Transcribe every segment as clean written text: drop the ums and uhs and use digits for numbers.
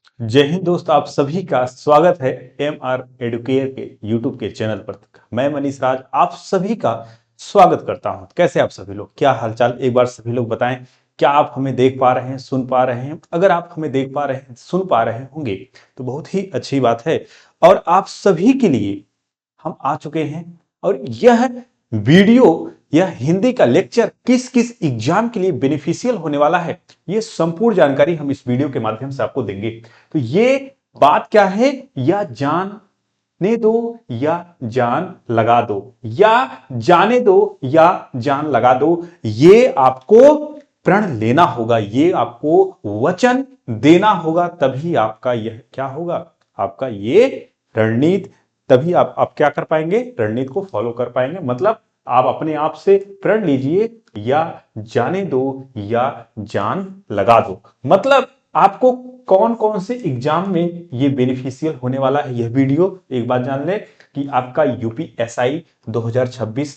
जय हिंद दोस्त, आप सभी का स्वागत है एम आर एडुकेयर के यूट्यूब के चैनल पर। मैं मनीष राज आप सभी का स्वागत करता हूं। कैसे आप सभी लोग, क्या हालचाल, एक बार सभी लोग बताएं। क्या आप हमें देख पा रहे हैं, सुन पा रहे हैं? अगर आप हमें देख पा रहे हैं, सुन पा रहे होंगे तो बहुत ही अच्छी बात है। और आप सभी के लिए हम आ चुके हैं और यह वीडियो, यह हिंदी का लेक्चर किस किस एग्जाम के लिए बेनिफिशियल होने वाला है, यह संपूर्ण जानकारी हम इस वीडियो के माध्यम से आपको देंगे। तो ये बात क्या है, या जानने दो या जान लगा दो, या जाने दो या जान लगा दो, ये आपको प्रण लेना होगा, ये आपको वचन देना होगा, तभी आपका यह क्या होगा, आपका ये रणनीति, तभी आप क्या कर पाएंगे, रणनीति को फॉलो कर पाएंगे। मतलब आप अपने आप से प्रण लीजिए, या जाने दो या जान लगा दो। मतलब आपको कौन कौन से एग्जाम में ये बेनिफिशियल होने वाला है यह वीडियो। एक बात जान ले कि आपका यूपीएसआई 2026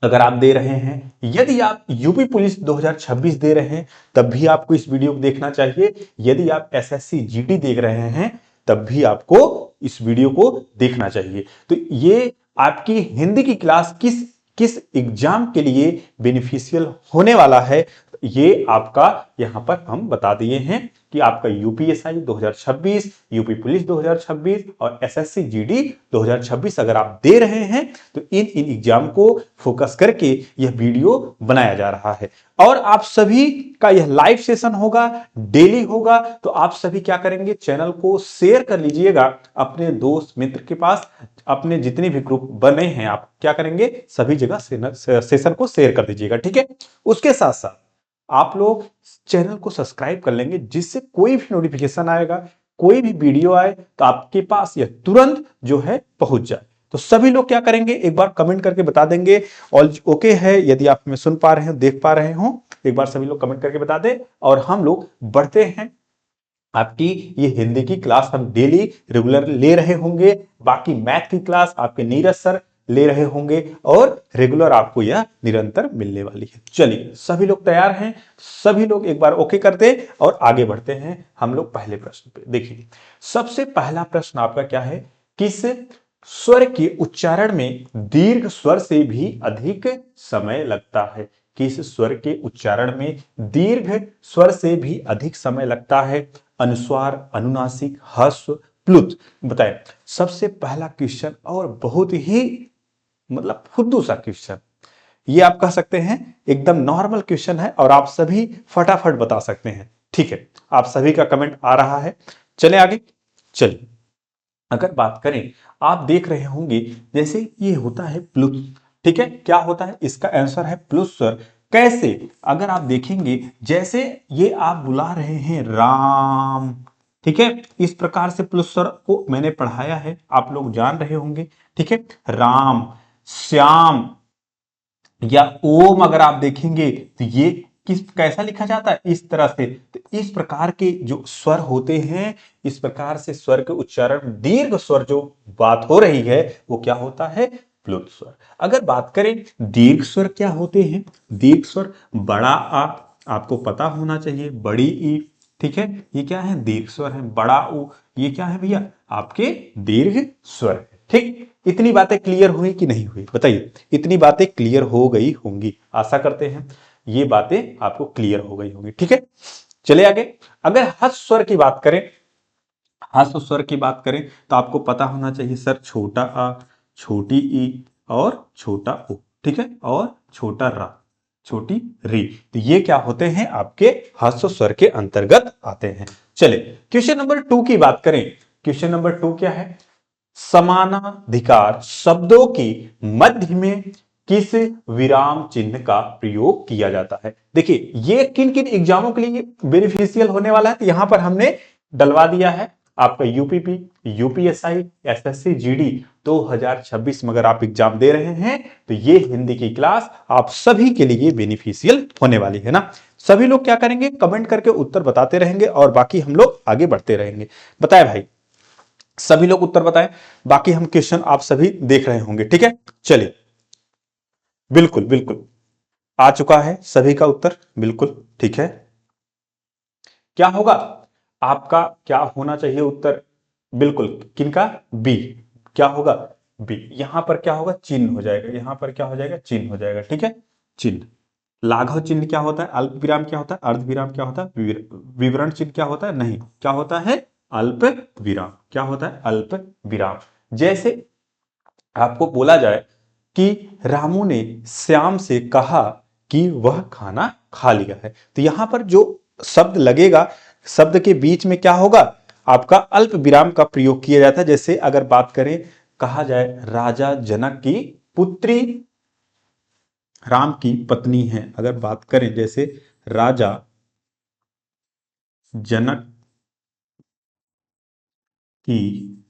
अगर आप दे रहे हैं, यदि आप यूपी पुलिस 2026 दे रहे हैं तब भी आपको इस वीडियो को देखना चाहिए। यदि आप एसएससी जीडी देख रहे हैं तब भी आपको इस वीडियो को देखना चाहिए। तो ये आपकी हिंदी की क्लास किस किस एग्जाम के लिए बेनिफिशियल होने वाला है, ये आपका यहां पर हम बता दिए हैं कि आपका यूपीएसआई 2026, यूपी पुलिस 2026 और एसएससी जीडी 2026 अगर आप दे रहे हैं तो इन इन एग्जाम को फोकस करके यह वीडियो बनाया जा रहा है। और आप सभी का यह लाइव सेशन होगा, डेली होगा। तो आप सभी क्या करेंगे, चैनल को शेयर कर लीजिएगा अपने दोस्त मित्र के पास। अपने जितने भी ग्रुप बने हैं आप क्या करेंगे, सभी जगह सेशन को शेयर कर दीजिएगा, ठीक है। उसके साथ साथ आप लोग चैनल को सब्सक्राइब कर लेंगे, जिससे कोई भी नोटिफिकेशन आएगा, कोई भी वीडियो आए तो आपके पास यह तुरंत जो है पहुंच जाए। तो सभी लोग क्या करेंगे, एक बार कमेंट करके बता देंगे ऑल ओके है। यदि आप हमें सुन पा रहे हो, देख पा रहे हो, एक बार सभी लोग कमेंट करके बता दें और हम लोग बढ़ते हैं। आपकी ये हिंदी की क्लास हम डेली रेगुलर ले रहे होंगे। बाकी मैथ की क्लास आपके नीरज सर ले रहे होंगे और रेगुलर आपको यह निरंतर मिलने वाली है। चलिए सभी लोग तैयार हैं, सभी लोग एक बार ओके करते और आगे बढ़ते हैं हम लोग पहले प्रश्न पे। देखिए सबसे पहला प्रश्न आपका क्या है, किस स्वर के उच्चारण में दीर्घ स्वर से भी अधिक समय लगता है। किस स्वर के उच्चारण में दीर्घ स्वर से भी अधिक समय लगता है। अनुस्वार, अनुनासिक, ह्रस्व, प्लुत। बताएं सबसे पहला क्वेश्चन, और बहुत ही मतलब फुद्दू सा क्वेश्चन, ये आप कह सकते हैं एकदम नॉर्मल क्वेश्चन है और आप सभी फटाफट बता सकते हैं, ठीक है। आप सभी का कमेंट आ रहा है, चले आगे। चलिए अगर बात करें, आप देख रहे होंगे जैसे ये होता है प्लुत, ठीक है। क्या होता है, इसका आंसर है प्लुत स्वर। कैसे, अगर आप देखेंगे जैसे ये आप बुला रहे हैं राम, ठीक है, इस प्रकार से प्लुत स्वर को मैंने पढ़ाया है, आप लोग जान रहे होंगे, ठीक है। राम, श्याम या ओम अगर आप देखेंगे तो ये किस कैसा लिखा जाता है, इस तरह से। तो इस प्रकार के जो स्वर होते हैं, इस प्रकार से स्वर के उच्चारण, दीर्घ स्वर जो बात हो रही है वो क्या होता है, प्लुत स्वर। अगर बात करें दीर्घ स्वर क्या होते हैं, दीर्घ स्वर बड़ा आ, आपको पता होना चाहिए, बड़ी ई, ठीक है, ये क्या है, दीर्घ स्वर है। बड़ा ऊ, ये क्या है भैया, आपके दीर्घ स्वर है, ठीक। इतनी बातें क्लियर हुई कि नहीं हुई, बताइए। इतनी बातें क्लियर हो गई होंगी, आशा करते हैं ये बातें आपको क्लियर हो गई होंगी, ठीक है। चले आगे। अगर ह्रस्व स्वर की बात करें, ह्रस्व स्वर की बात करें तो आपको पता होना चाहिए सर, छोटा आ, छोटी ई और छोटा ओ, ठीक है, और छोटा रा, छोटी री। तो ये क्या होते हैं, आपके ह्रस्व स्वर के अंतर्गत आते हैं। चले क्वेश्चन नंबर 2 की बात करें। क्वेश्चन नंबर 2 क्या है, समानाधिकार शब्दों की मध्य में किस विराम चिन्ह का प्रयोग किया जाता है। देखिए ये किन किन एग्जामों के लिए बेनिफिशियल होने वाला है, तो यहां पर हमने डलवा दिया है आपका यूपीपी, यूपीएसआई, एसएससी जीडी 2026 में अगर आप एग्जाम दे रहे हैं तो ये हिंदी की क्लास आप सभी के लिए बेनिफिशियल होने वाली है ना। सभी लोग क्या करेंगे, कमेंट करके उत्तर बताते रहेंगे और बाकी हम लोग आगे बढ़ते रहेंगे। बताए भाई, सभी लोग उत्तर बताएं, बाकी हम क्वेश्चन आप सभी देख रहे होंगे, ठीक है। चलिए बिल्कुल बिल्कुल आ चुका है सभी का उत्तर, बिल्कुल ठीक है। क्या होगा, आपका क्या होना चाहिए उत्तर? बिल्कुल, किनका? बी। क्या होगा? बी। यहां पर क्या होगा? चिन्ह हो जाएगा, यहां पर क्या हो जाएगा? चिन्ह हो जाएगा, ठीक है। चिन्ह, लाघव चिन्ह क्या होता है? अल्प विराम क्या होता है? अर्ध विराम क्या होता है? विवरण चिन्ह क्या होता है? नहीं, क्या होता है? अल्प विराम। क्या होता है? अल्प विराम। जैसे आपको बोला जाए कि रामू ने श्याम से कहा कि वह खाना खा लिया है, तो यहां पर जो शब्द लगेगा, शब्द के बीच में क्या होगा? आपका अल्प विराम का प्रयोग किया जाता है। जैसे अगर बात करें, कहा जाए राजा जनक की पुत्री राम की पत्नी है, अगर बात करें जैसे राजा जनक की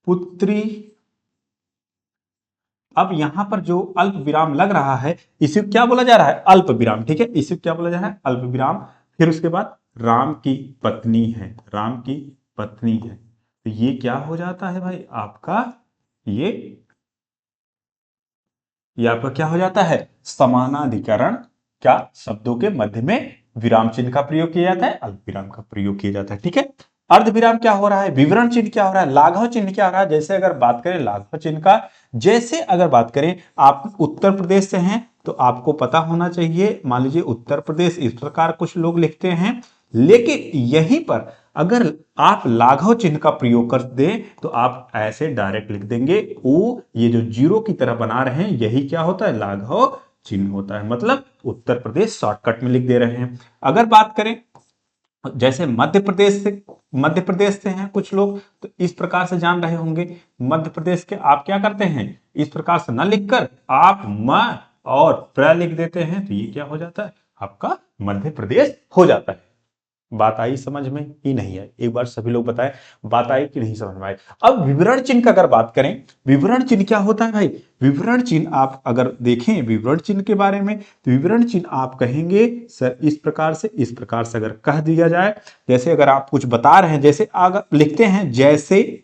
पुत्री, अब यहां पर जो अल्प विराम लग रहा है इसे क्या बोला जा रहा है? अल्प विराम, ठीक है, इसे क्या बोला जा रहा है? अल्प विराम। फिर उसके बाद राम की पत्नी है, राम की पत्नी है, तो ये क्या हो जाता है भाई आपका? ये ये आपका क्या हो जाता है? समानाधिकरण। क्या शब्दों के मध्य में विराम चिन्ह का प्रयोग किया जाता है? अल्प विराम का प्रयोग किया जाता है, ठीक है। अर्ध विराम क्या हो रहा है? विवरण चिन्ह क्या हो रहा है? लाघव चिन्ह क्या हो रहा है? जैसे अगर बात करें लाघव चिन्ह का, जैसे अगर बात करें आप उत्तर प्रदेश से हैं तो आपको पता होना चाहिए, मान लीजिए उत्तर प्रदेश, इस प्रकार कुछ लोग लिखते हैं, लेकिन यहीं पर अगर आप लाघव चिन्ह का प्रयोग कर दें तो आप ऐसे डायरेक्ट लिख देंगे ओ, ये जो जीरो की तरह बना रहे हैं यही क्या होता है? लाघव चिन्ह होता है, मतलब उत्तर प्रदेश शॉर्टकट में लिख दे रहे हैं। अगर बात करें जैसे मध्य प्रदेश से हैं कुछ लोग, तो इस प्रकार से जान रहे होंगे, मध्य प्रदेश के आप क्या करते हैं? इस प्रकार से न लिखकर आप म और प्र लिख देते हैं, तो ये क्या हो जाता है? आपका मध्य प्रदेश हो जाता है। बात आई समझ में कि नहीं आई? एक बार सभी लोग बताएं, बात आई कि नहीं समझ में आई? अब विवरण चिन्ह का अगर बात करें, विवरण चिन्ह क्या होता है भाई? विवरण चिन्ह आप अगर देखें विवरण चिन्ह के बारे में, तो विवरण चिन्ह आप कहेंगे सर इस प्रकार से, इस प्रकार से अगर कह दिया जाए, जैसे अगर आप कुछ बता रहे हैं, जैसे अगर लिखते हैं जैसे,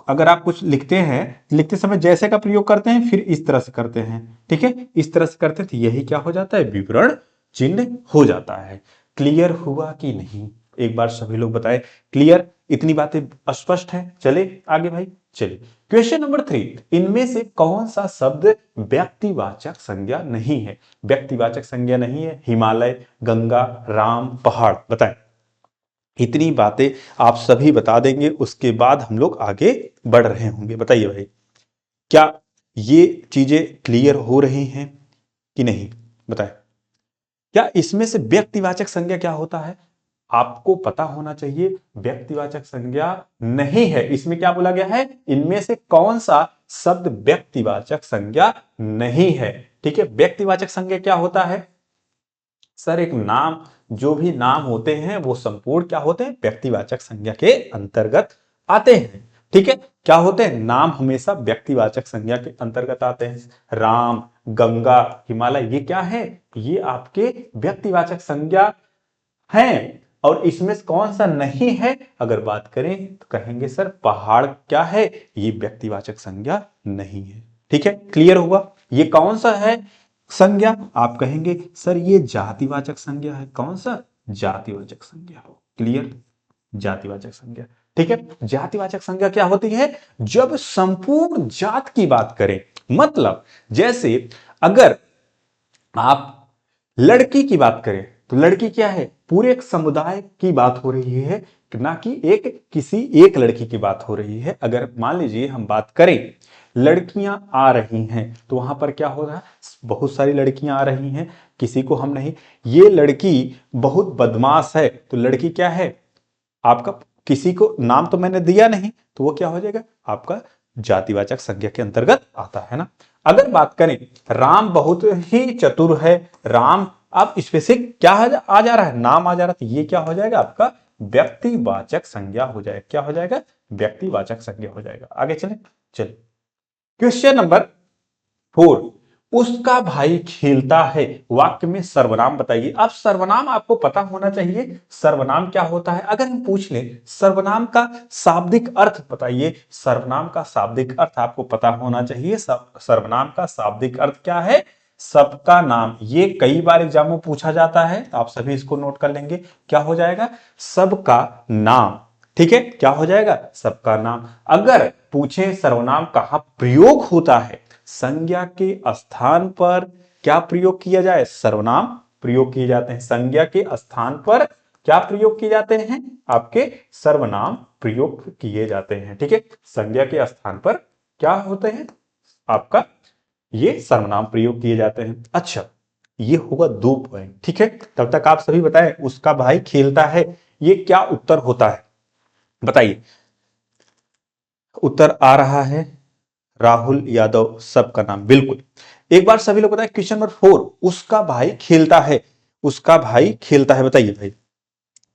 अगर आप कुछ लिखते हैं, लिखते समय जैसे का प्रयोग करते हैं, फिर इस तरह से करते हैं, ठीक है, इस तरह से करते हैं, तो यही क्या हो जाता है? विवरण चिन्ह हो जाता है। क्लियर हुआ कि नहीं? एक बार सभी लोग बताएं, क्लियर? इतनी बातें स्पष्ट है? चले आगे भाई, चलिए क्वेश्चन नंबर 3, इनमें से कौन सा शब्द व्यक्तिवाचक संज्ञा नहीं है? व्यक्तिवाचक संज्ञा नहीं है, हिमालय, गंगा, राम, पहाड़, बताएं। इतनी बातें आप सभी बता देंगे, उसके बाद हम लोग आगे बढ़ रहे होंगे। बताइए भाई, क्या ये चीजें क्लियर हो रही हैं कि नहीं? बताएं। क्या इसमें से व्यक्तिवाचक संज्ञा क्या होता है? आपको पता होना चाहिए, व्यक्तिवाचक संज्ञा नहीं है। इसमें क्या बोला गया है? इनमें से कौन सा शब्द व्यक्तिवाचक संज्ञा नहीं है? ठीक है, व्यक्तिवाचक संज्ञा क्या होता है? सर एक नाम, जो भी नाम होते हैं वो संपूर्ण क्या होते हैं? व्यक्तिवाचक संज्ञा के अंतर्गत आते हैं, ठीक है। क्या होते हैं? नाम हमेशा व्यक्तिवाचक संज्ञा के अंतर्गत आते हैं। राम, गंगा, हिमालय, ये क्या है? ये आपके व्यक्तिवाचक संज्ञा हैं। और इसमें से कौन सा नहीं है अगर बात करें तो कहेंगे सर पहाड़ क्या है? ये व्यक्तिवाचक संज्ञा नहीं है, ठीक है। क्लियर हुआ? ये कौन सा है संज्ञा? आप कहेंगे सर ये जातिवाचक संज्ञा है। कौन सा? जातिवाचक संज्ञा। क्लियर? जातिवाचक संज्ञा, ठीक है। जातिवाचक संज्ञा क्या होती है? जब संपूर्ण जात की बात करें, मतलब जैसे अगर आप लड़की की बात करें तो लड़की क्या है? पूरे एक समुदाय की बात हो रही है, ना कि एक किसी एक लड़की की बात हो रही है। अगर मान लीजिए हम बात करें लड़कियां आ रही हैं तो वहां पर क्या हो रहा है? बहुत सारी लड़कियां आ रही हैं, किसी को हम नहीं, ये लड़की बहुत बदमाश है, तो लड़की क्या है आपका? किसी को नाम तो मैंने दिया नहीं, तो वो क्या हो जाएगा? आपका जातिवाचक संज्ञा के अंतर्गत आता है ना। अगर बात करें राम बहुत ही चतुर है, राम, अब स्पेसिफिक क्या आ जा रहा है? नाम आ जा रहा है, तो ये क्या हो जाएगा? आपका व्यक्तिवाचक संज्ञा हो जाएगा। क्या हो जाएगा? व्यक्तिवाचक संज्ञा हो जाएगा। आगे चले, चलिए क्वेश्चन नंबर 4, उसका भाई खेलता है, वाक्य में सर्वनाम बताइए। अब सर्वनाम आपको पता होना चाहिए, सर्वनाम क्या होता है। अगर हम पूछ लें सर्वनाम का शाब्दिक अर्थ बताइए, सर्वनाम का शाब्दिक अर्थ आपको पता होना चाहिए। सर्वनाम का शाब्दिक अर्थ क्या है? सबका नाम, ये कई बार एग्जाम में पूछा जाता है, तो आप सभी इसको नोट कर लेंगे। क्या हो जाएगा? सबका नाम। ठीक है, क्या हो जाएगा? सबका नाम। अगर पूछे सर्वनाम कहां प्रयोग होता है, संज्ञा के स्थान पर क्या प्रयोग किया जाए? सर्वनाम प्रयोग किए जाते हैं। संज्ञा के स्थान पर क्या प्रयोग किए जाते हैं? आपके सर्वनाम प्रयोग किए जाते हैं। ठीक है, संज्ञा के स्थान पर क्या होते हैं? आपका ये सर्वनाम प्रयोग किए जाते हैं। अच्छा, ये होगा 2 पॉइंट। ठीक है, तब तक आप सभी बताएं, उसका भाई खेलता है, ये क्या उत्तर होता है? बताइए। उत्तर आ रहा है राहुल यादव, सबका नाम, बिल्कुल। एक बार सभी लोग बताएं, क्वेश्चन नंबर 4, उसका भाई खेलता है, उसका भाई खेलता है, बताइए भाई।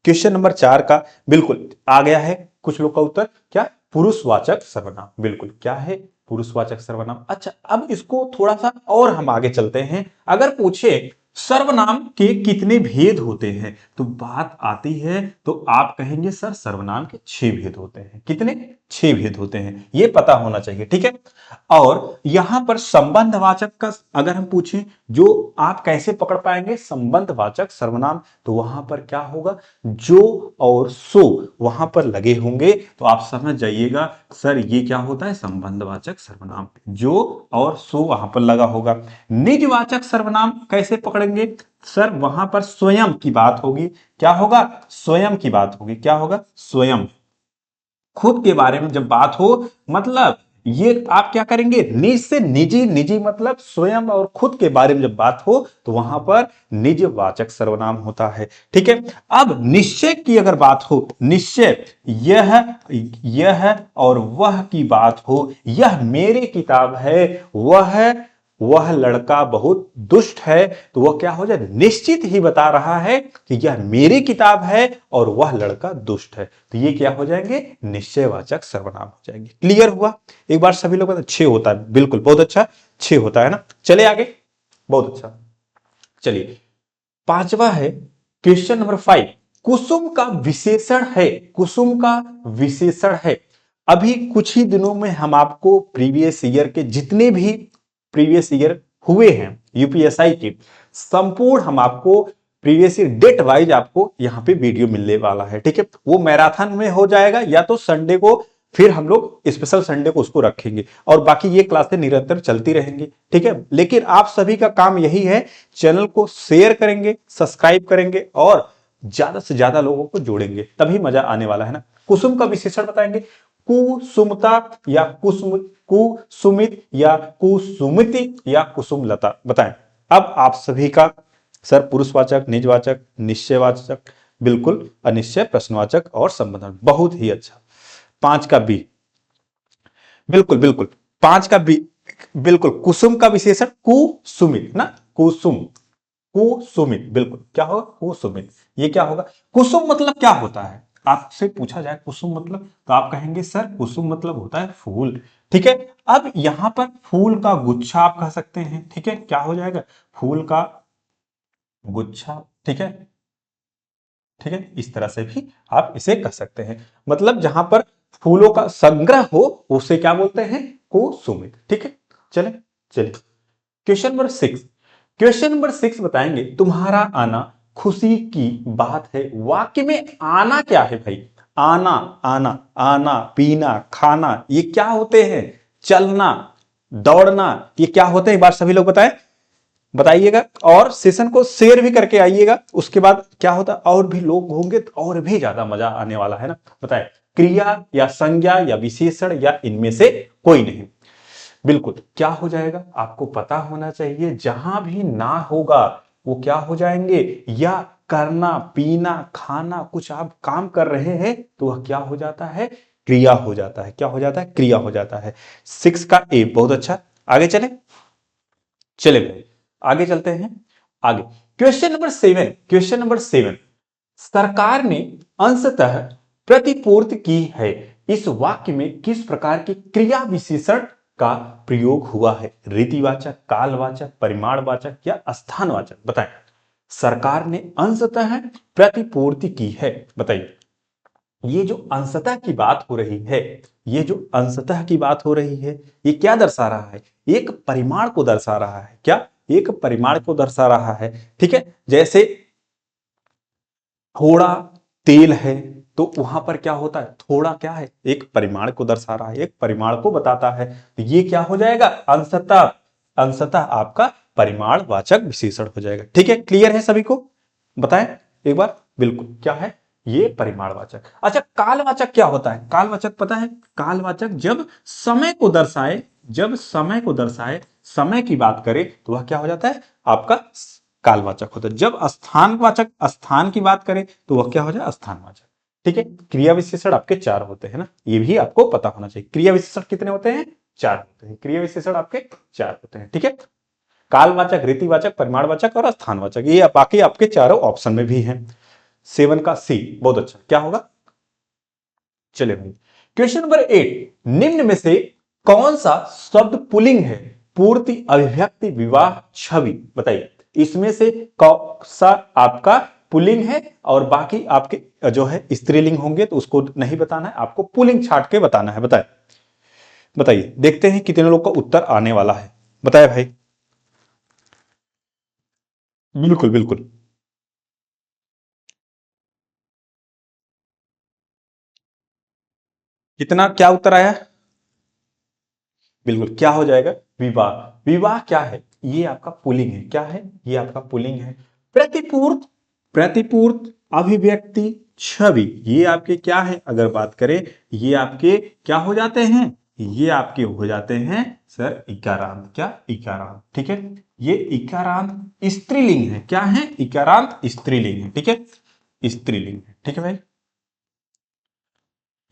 क्वेश्चन नंबर 4 का बिल्कुल आ गया है कुछ लोग का उत्तर, क्या? पुरुषवाचक सर्वनाम, बिल्कुल। क्या है? पुरुषवाचक सर्वनाम। अच्छा, अब इसको थोड़ा सा और हम आगे चलते हैं। अगर पूछे सर्वनाम के कितने भेद होते हैं, तो बात आती है, तो आप कहेंगे सर सर्वनाम के 6 भेद होते हैं। कितने? 6 भेद होते हैं, ये पता होना चाहिए। ठीक है, और यहां पर संबंधवाचक का अगर हम पूछें, जो आप कैसे पकड़ पाएंगे संबंधवाचक सर्वनाम, तो वहां पर क्या होगा? जो और सो वहां पर लगे होंगे, तो आप समझ जाइएगा सर ये क्या होता है? संबंधवाचक सर्वनाम। जो और सो वहां पर लगा होगा। निजवाचक सर्वनाम कैसे पकड़ेंगे? सर वहां पर स्वयं की बात होगी। क्या होगा? स्वयं की बात होगी। क्या होगा? स्वयं, खुद के बारे में जब बात हो, मतलब ये आप क्या करेंगे? निज से निजी, निजी मतलब स्वयं और खुद के बारे में जब बात हो, तो वहां पर निजवाचक सर्वनाम होता है। ठीक है, अब निश्चय की अगर बात हो, निश्चय, यह और वह की बात हो, यह मेरी किताब है, वह लड़का बहुत दुष्ट है, तो वह क्या हो जाए? निश्चित ही बता रहा है कि यह मेरी किताब है और वह लड़का दुष्ट है, तो ये क्या हो जाएंगे? निश्चयवाचक सर्वनाम हो जाएंगे। क्लियर हुआ? एक बार सभी लोग 6 होता है, बिल्कुल, बहुत अच्छा, 6 होता है ना। चले आगे, बहुत अच्छा। चलिए, 5वां है क्वेश्चन नंबर 5, कुसुम का विशेषण है, कुसुम का विशेषण है। अभी कुछ ही दिनों में हम आपको प्रीवियस ईयर के जितने भी प्रीवियस ईयर हुए हैं यूपीएसआई के, संपूर्ण हम आपको प्रीवियस ईयर डेट वाइज आपको यहां पे वीडियो मिलने वाला है। ठीक है, वो मैराथन में हो जाएगा, या तो संडे को फिर हम लोग स्पेशल संडे को उसको रखेंगे, और बाकी ये क्लासें निरंतर चलती रहेंगी। ठीक है, लेकिन आप सभी का काम यही है, चैनल को शेयर करेंगे, सब्सक्राइब करेंगे और ज्यादा से ज्यादा लोगों को जोड़ेंगे, तभी मजा आने वाला है ना। कुसुम का विशेषण बताएंगे, कुसुमता या कुसुमित या कुसुमिति या कुसुमलता, बताएं। अब आप सभी का सर पुरुषवाचक, निजवाचक, निश्चयवाचक, बिल्कुल, अनिश्चय, प्रश्नवाचक और संबंधक, बहुत ही अच्छा। 5 का बी, बिल्कुल बिल्कुल, 5 का बी, बिल्कुल, कुसुम का विशेषण कुसुमित ना, कुसुम, कुसुमित, बिल्कुल, क्या होगा? कुसुमित। ये क्या होगा? कुसुम मतलब क्या होता है? आपसे पूछा जाए कुसुम मतलब, तो आप कहेंगे सर कुसुम मतलब होता है फूल। ठीक है, अब यहां पर फूल का गुच्छा आप कह सकते हैं। ठीक है, क्या हो जाएगा? फूल का गुच्छा। ठीक है, ठीक है, इस तरह से भी आप इसे कह सकते हैं, मतलब जहां पर फूलों का संग्रह हो उसे क्या बोलते हैं? कुसुमित। ठीक है, चले चलिए, क्वेश्चन नंबर 6, क्वेश्चन नंबर 6 बताएंगे, तुम्हारा आना खुशी की बात है। वाक्य में आना क्या है भाई? आना, आना, आना, पीना, खाना, ये क्या होते हैं? चलना, दौड़ना, ये क्या होते हैं? एक बार सभी लोग बताएं, बताइएगा, और सेशन को शेयर भी करके आइएगा। उसके बाद क्या होता है, और भी लोग होंगे तो और भी ज्यादा मजा आने वाला है ना। बताएं, क्रिया या संज्ञा या विशेषण या इनमें से कोई नहीं, बिल्कुल, क्या हो जाएगा? आपको पता होना चाहिए, जहां भी ना होगा वो क्या हो जाएंगे? या करना, पीना, खाना, कुछ आप काम कर रहे हैं तो वह क्या हो जाता है? क्रिया हो जाता है। क्या हो जाता है? क्रिया हो जाता है। 6 का ए, बहुत अच्छा। आगे चले, चले भाई, आगे चलते हैं। आगे क्वेश्चन नंबर 7, क्वेश्चन नंबर 7, सरकार ने अंशतः प्रतिपूर्ति की है, इस वाक्य में किस प्रकार की क्रिया विशेषण का प्रयोग हुआ है? रीतिवाचक, कालवाचक, परिमाणवाचक या स्थानवाचक, बताएं। सरकार ने अंशतः प्रतिपूर्ति की है, बताइए। ये जो अंशतः की बात हो रही है, ये जो अंशतः की बात हो रही है, ये क्या दर्शा रहा है? एक परिमाण को दर्शा रहा है। क्या? एक परिमाण को दर्शा रहा है। ठीक है, जैसे थोड़ा तेल है तो वहां पर क्या होता है, थोड़ा क्या है, एक परिमाण को दर्शा रहा है, एक परिमाण को बताता है, तो ये क्या हो जाएगा, अंशतः अंशतः आपका परिमाणवाचक विशेषण हो जाएगा। ठीक है, क्लियर है सभी को, बताएं एक बार। बिल्कुल, क्या है ये, परिमाणवाचक। अच्छा, कालवाचक क्या होता है, कालवाचक पता है, कालवाचक जब समय को दर्शाए, जब समय को दर्शाए, समय की बात करे तो वह क्या हो जाता है आपका कालवाचक होता है। जब स्थानवाचक, स्थान की बात करें तो वह क्या हो जाए, स्थानवाचक। ठीक है, क्रिया विशेषण आपके चार होते हैं ना, ये भी आपको पता होना चाहिए। क्रिया विशेषण कितने होते हैं, चार होते हैं, क्रिया विशेषण आपके चार होते हैं। ठीक है, कालवाचक, रीतिवाचक, परिमाणवाचक और स्थानवाचक, ये बाकी आपके चारों ऑप्शन में भी हैं। 7 का सी, बहुत अच्छा, क्या होगा। चलिए भाई, क्वेश्चन नंबर 8, निम्न में से कौन सा शब्द पुल्लिंग है, पूर्ति, अभिव्यक्ति, विवाह, छवि, बताइए इसमें से कौन सा आपका पुल्लिंग है, और बाकी आपके जो है स्त्रीलिंग होंगे तो उसको नहीं बताना है, आपको पुल्लिंग छाट के बताना है। बताइए बताइए, देखते हैं कितने लोग का उत्तर आने वाला है, बताए भाई। बिल्कुल बिल्कुल, कितना क्या उत्तर आया, बिल्कुल क्या हो जाएगा, विवाह। विवाह क्या है, ये आपका पुल्लिंग है, क्या है ये आपका पुल्लिंग है। प्रतिपूर्त, प्रतिपूर्त, अभिव्यक्ति, छवि, ये आपके क्या है, अगर बात करें ये आपके क्या हो जाते हैं, ये आपके हो जाते हैं सर इकारांत, क्या इकारांत। ठीक है, ये इकारांत स्त्रीलिंग है, क्या है, इकारांत स्त्रीलिंग है। ठीक है, स्त्रीलिंग है। ठीक है भाई,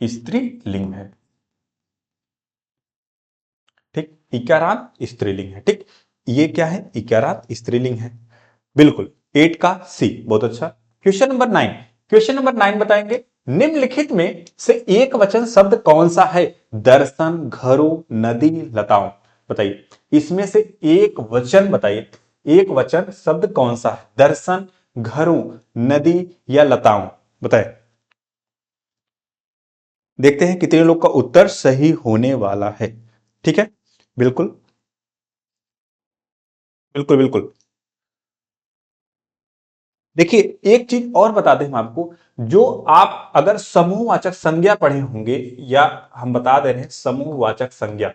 स्त्रीलिंग है। ठीक, इकारांत स्त्रीलिंग है। ठीक, ये क्या है, इकारांत स्त्रीलिंग है। बिल्कुल, 8 का सी, बहुत अच्छा। क्वेश्चन नंबर 9, क्वेश्चन नंबर 9 बताएंगे, निम्नलिखित में से एक वचन शब्द कौन सा है, दर्शन, घरों, नदी, लताओं, बताइए इसमें से एक वचन बताइए, एक वचन शब्द कौन सा है, दर्शन, घरों, नदी या लताओं, बताए। देखते हैं कितने लोग का उत्तर सही होने वाला है। ठीक है, बिल्कुल बिल्कुल बिल्कुल। देखिए एक चीज और बता दें हम आपको, जो आप अगर समूहवाचक संज्ञा पढ़े होंगे, या हम बता दे रहे हैं समूहवाचक संज्ञा।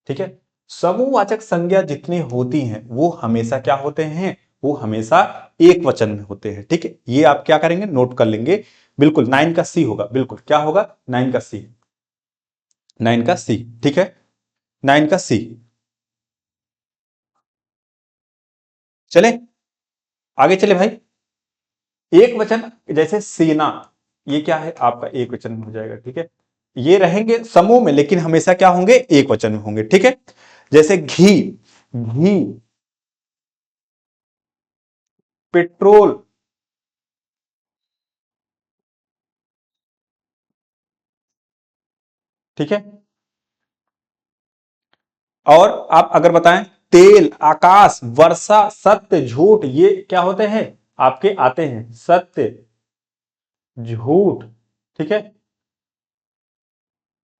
ठीक है, समूहवाचक संज्ञा जितनी होती हैं वो हमेशा क्या होते हैं, वो हमेशा एक वचन में होते हैं। ठीक है, ये आप क्या करेंगे, नोट कर लेंगे। बिल्कुल 9 का सी होगा, बिल्कुल क्या होगा, 9 का सी, 9 का सी। ठीक है, 9 का सी। चले आगे चले भाई, एक वचन जैसे सेना, ये क्या है आपका एक वचन में हो जाएगा। ठीक है, ये रहेंगे समूह में लेकिन हमेशा क्या होंगे, एक वचन में होंगे। ठीक है, जैसे घी, घी, पेट्रोल। ठीक है, और आप अगर बताएं, तेल, आकाश, वर्षा, सत्य, झूठ, ये क्या होते हैं आपके आते हैं, सत्य, झूठ। ठीक है,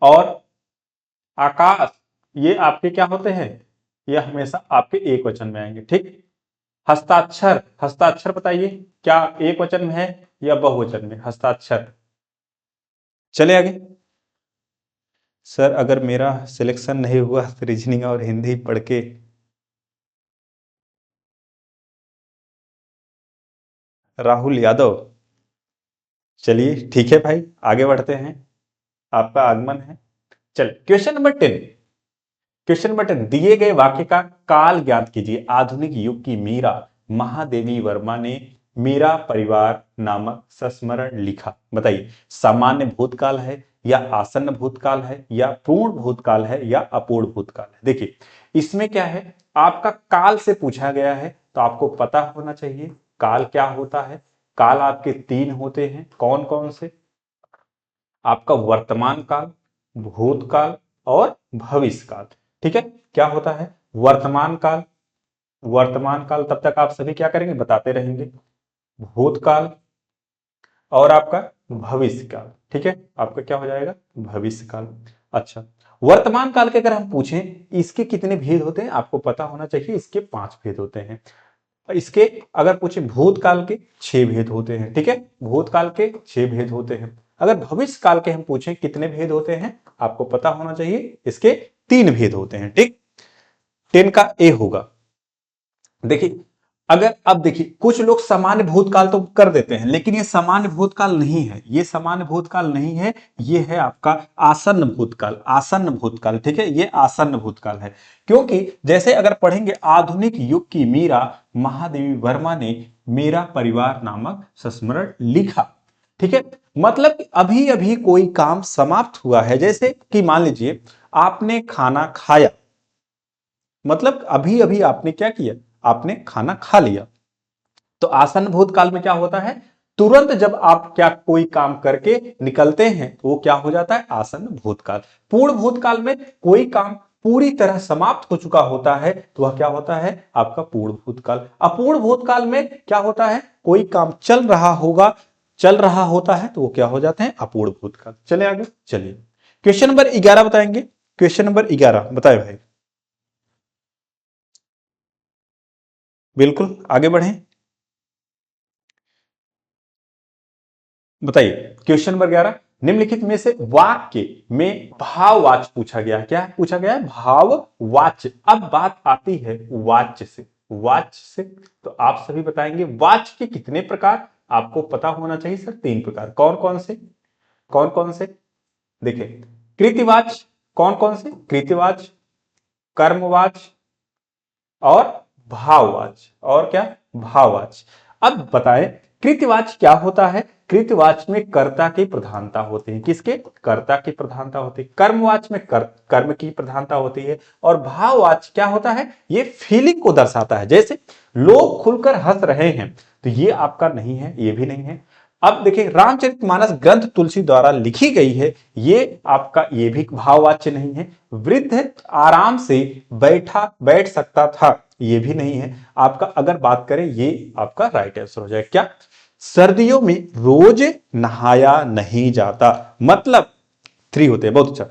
और आकाश, ये आपके क्या होते हैं, ये हमेशा आपके एक वचन में आएंगे। ठीक, हस्ताक्षर, हस्ताक्षर बताइए क्या एक वचन में है या बहुवचन में, हस्ताक्षर। चले आगे। सर अगर मेरा सिलेक्शन नहीं हुआ तो रीजनिंग और हिंदी पढ़ के, राहुल यादव, चलिए ठीक है भाई, आगे बढ़ते हैं, आपका आगमन है। चल क्वेश्चन नंबर 10, क्वेश्चन नंबर 10, दिए गए वाक्य का काल ज्ञात कीजिए। आधुनिक युग की मीरा महादेवी वर्मा ने मेरा परिवार नामक संस्मरण लिखा, बताइए सामान्य भूतकाल है या आसन्न भूतकाल है या पूर्ण भूतकाल है या अपूर्ण भूतकाल है। देखिए इसमें क्या है, आपका काल से पूछा गया है तो आपको पता होना चाहिए काल क्या होता है। काल आपके तीन होते हैं, कौन कौन से, आपका वर्तमान काल, भूतकाल और भविष्य काल। ठीक है, क्या होता है वर्तमान काल, वर्तमान काल तब तक आप सभी क्या करेंगे, बताते रहेंगे, भूतकाल और आपका भविष्य काल। ठीक है, आपका क्या हो जाएगा, भविष्य काल। अच्छा, वर्तमान काल के अगर हम पूछें इसके कितने भेद होते हैं, आपको पता होना चाहिए, इसके 5 भेद होते हैं। इसके अगर पूछे भूतकाल के 6 भेद होते हैं, ठीक है, भूतकाल के 6 भेद होते हैं। अगर भविष्य काल के हम पूछें कितने भेद होते हैं, आपको पता होना चाहिए, इसके 3 भेद होते हैं। ठीक, 10 का ए होगा। देखिए, अगर अब देखिए कुछ लोग सामान्य भूतकाल तो कर देते हैं, लेकिन ये सामान्य भूतकाल नहीं है, ये सामान्य भूतकाल नहीं है, ये है आपका आसन्न भूतकाल, आसन्न भूतकाल। ठीक है, ये आसन्न भूतकाल है, क्योंकि जैसे अगर पढ़ेंगे आधुनिक युग की मीरा महादेवी वर्मा ने मेरा परिवार नामक संस्मरण लिखा। ठीक है, मतलब अभी अभी कोई काम समाप्त हुआ है, जैसे कि मान लीजिए आपने खाना खाया, मतलब अभी अभी आपने क्या किया, आपने खाना खा लिया। तो आसन्न भूतकाल में क्या होता है, तुरंत जब आप क्या कोई काम करके निकलते हैं तो वो क्या हो जाता है, आसन्न भूतकाल। पूर्ण भूतकाल में कोई काम पूरी तरह समाप्त हो चुका होता है तो वह क्या होता है, आपका पूर्ण भूतकाल। अपूर्ण भूतकाल में क्या होता है, कोई काम चल रहा होगा, चल रहा होता है तो वो क्या हो जाते हैं, अपूर्ण भूतकाल। चले आगे, चलिए क्वेश्चन नंबर 11 बताएंगे। क्वेश्चन नंबर 11 बताए भाई, बिल्कुल आगे बढ़ें, बताइए। क्वेश्चन नंबर 11, निम्नलिखित में से वाक्य में भाववाच्य पूछा गया है। क्या पूछा गया है, भाववाच्य। अब बात आती है वाच्य से, वाच्य से। तो आप सभी बताएंगे वाच्य के कितने प्रकार, आपको पता होना चाहिए सर, 3 प्रकार। कौन कौन से, कौन कौन से, देखिए कृतिवाच्य, कौन कौन से, कृतिवाच्य, कर्मवाच्य और भाववाच्य, और क्या, भाववाच्य। अब बताएं कृतवाच्य क्या होता है। कृतवाच्य में कर्ता की प्रधानता होती है, किसके, कर्ता की प्रधानता होती है। कर्मवाच्य में कर्म की प्रधानता होती है। और भाववाच्य क्या होता है, ये फीलिंग को दर्शाता है। जैसे लोग खुलकर हंस रहे हैं, तो ये आपका नहीं है, ये भी नहीं है। अब देखिए रामचरितमानस ग्रंथ तुलसी द्वारा लिखी गई है, ये आपका, ये भी भाववाच्य नहीं है। वृद्ध आराम से बैठ सकता था, ये भी नहीं है आपका। अगर बात करें, ये आपका राइट आंसर हो जाएगा। क्या, सर्दियों में रोज नहाया नहीं जाता, मतलब 3 होते हैं, बहुत अच्छा।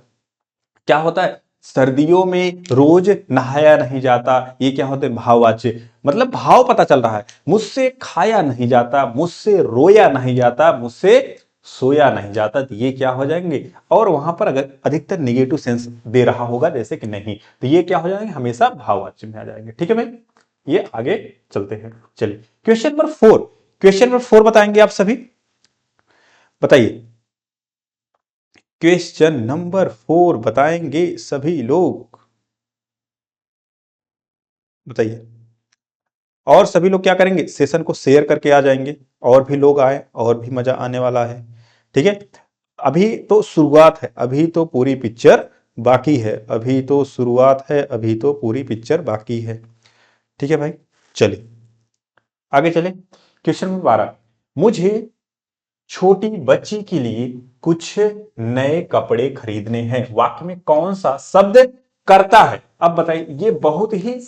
क्या होता है, सर्दियों में रोज नहाया नहीं जाता, ये क्या होते हैं, भाववाच्य। मतलब भाव पता चल रहा है, मुझसे खाया नहीं जाता, मुझसे रोया नहीं जाता, मुझसे सोया नहीं जाता, तो ये क्या हो जाएंगे। और वहां पर अगर अधिकतर निगेटिव सेंस दे रहा होगा, जैसे कि नहीं, तो ये क्या हो जाएंगे, हमेशा भाववाच्य में आ जाएंगे। ठीक है भाई, ये आगे चलते हैं। चलिए क्वेश्चन नंबर 4, क्वेश्चन नंबर 4 बताएंगे आप सभी, बताइए। क्वेश्चन नंबर 4 बताएंगे सभी लोग, बताइए। और सभी लोग क्या करेंगे, सेशन को शेयर करके आ जाएंगे, और भी लोग आए, और भी मजा आने वाला है। ठीक है, अभी तो शुरुआत है, अभी तो पूरी पिक्चर बाकी है, अभी तो शुरुआत है, अभी तो पूरी पिक्चर बाकी है। ठीक है भाई, चलिए आगे चले। क्वेश्चन नंबर 12, मुझे छोटी बच्ची के लिए कुछ नए कपड़े खरीदने हैं, वाक्य में कौन सा शब्द करता है। अब बताइए, ये बहुत ही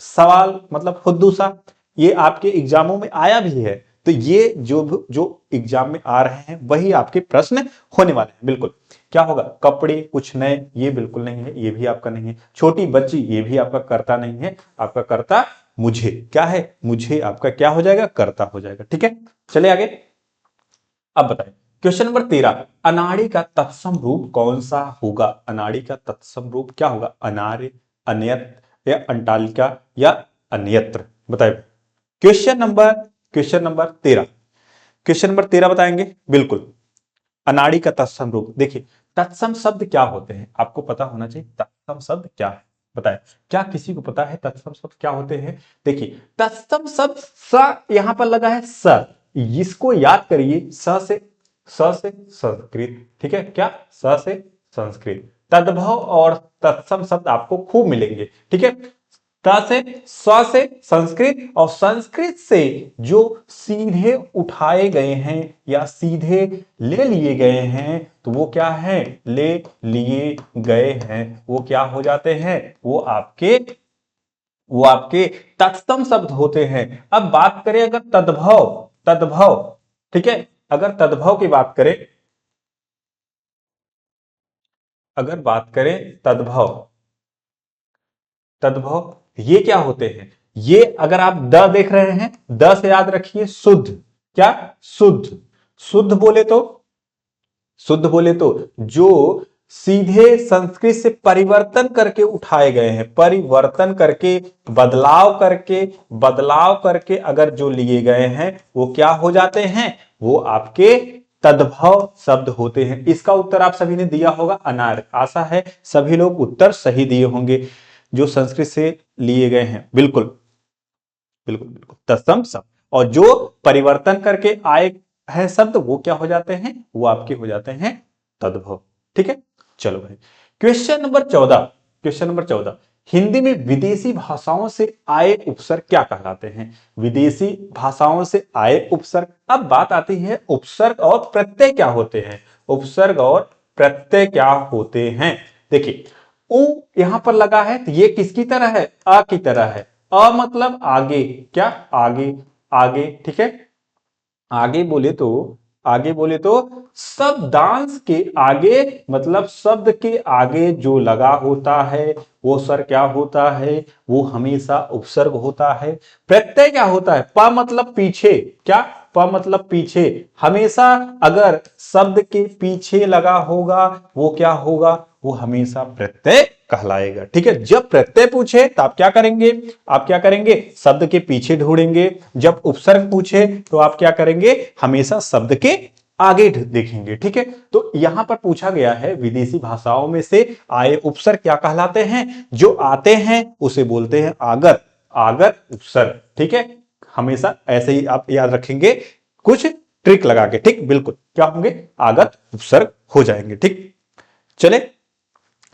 सवाल मतलब फुद्दू सा, ये आपके एग्जामों में आया भी है। तो ये जो जो एग्जाम में आ रहे हैं वही आपके प्रश्न होने वाले हैं। बिल्कुल, क्या होगा, कपड़े कुछ नए, ये बिल्कुल नहीं है, ये भी आपका नहीं है। छोटी बच्ची, ये भी आपका कर्ता नहीं है, आपका कर्ता मुझे, क्या है, मुझे आपका क्या हो जाएगा, कर्ता हो जाएगा। ठीक है, चले आगे। अब बताएं क्वेश्चन नंबर 13, अनाड़ी का तत्सम रूप कौन सा होगा। अनाड़ी का तत्सम रूप क्या होगा, अनार्य, अनयत या अंटालिका या अन्यत्र, बताइए। क्वेश्चन नंबर 13, क्वेश्चन नंबर 13 बताएंगे, बिल्कुल। अनाड़ी का तत्सम रूप, देखिए तत्सम शब्द क्या होते हैं, आपको पता होना चाहिए तत्सम शब्द क्या है, बताए। क्या किसी को पता है तत्सम शब्द क्या होते हैं। देखिए तत्सम शब्द स यहां पर लगा है, स, इसको याद करिए, स से संस्कृत। ठीक है, क्या, स से संस्कृत। तद्भव और तत्सम शब्द आपको खूब मिलेंगे। ठीक है, त से, स्व से संस्कृत, और संस्कृत से जो सीधे उठाए गए हैं या सीधे ले लिए गए हैं, तो वो क्या है, ले लिए गए हैं, वो क्या हो जाते हैं, वो आपके तत्सम शब्द होते हैं। अब बात करें अगर तद्भव, तद्भव, ठीक है, अगर तद्भव की बात करें, अगर बात करें तद्भव, तद्भव ये क्या होते हैं? ये अगर आप द देख रहे हैं, द से याद रखिए शुद्ध, क्या? शुद्ध। शुद्ध बोले तो, शुद्ध बोले तो जो सीधे संस्कृत से परिवर्तन करके उठाए गए हैं, परिवर्तन करके, बदलाव करके अगर जो लिए गए हैं वो क्या हो जाते हैं? वो आपके तद्भव शब्द होते हैं। इसका उत्तर आप सभी ने दिया होगा अनार। आशा है सभी लोग उत्तर सही दिए होंगे जो संस्कृत से लिए गए हैं। बिल्कुल बिल्कुल बिल्कुल, तत्सम शब्द। और जो परिवर्तन करके आए हैं शब्द वो क्या हो जाते हैं? वो आपके हो जाते हैं तद्भव। ठीक है, चलो भाई question number 14। Question number 14, Hindi में विदेशी भाषाओं से आए उपसर्ग क्या कहलाते हैं? विदेशी भाषाओं से आए उपसर्ग। अब बात आती है उपसर्ग और प्रत्यय क्या होते हैं। उपसर्ग और प्रत्यय क्या होते हैं? देखिए उ यहां पर लगा है तो ये किसकी तरह है? अ की तरह है। अ मतलब आगे, क्या? आगे, आगे। ठीक है, आगे बोले तो, आगे बोले तो शब्दांश के आगे, मतलब शब्द के आगे जो लगा होता है वो स्वर क्या होता है? वो हमेशा उपसर्ग होता है। प्रत्यय क्या होता है? प मतलब पीछे, क्या? प मतलब पीछे। हमेशा अगर शब्द के पीछे लगा होगा वो क्या होगा? वो हमेशा प्रत्यय कहलाएगा। ठीक है, जब प्रत्यय पूछे तो आप क्या करेंगे? आप क्या करेंगे? शब्द के पीछे ढूंढेंगे। जब उपसर्ग पूछे तो आप क्या करेंगे? हमेशा शब्द के आगे देखेंगे। ठीक है, तो यहां पर पूछा गया है विदेशी भाषाओं में से आए उपसर्ग क्या कहलाते हैं? जो आते हैं उसे बोलते हैं आगत, आगत उपसर्ग। ठीक है, हमेशा ऐसे ही आप याद रखेंगे कुछ ट्रिक लगा के। ठीक, बिल्कुल क्या होंगे? आगत उपसर्ग हो जाएंगे। ठीक, चले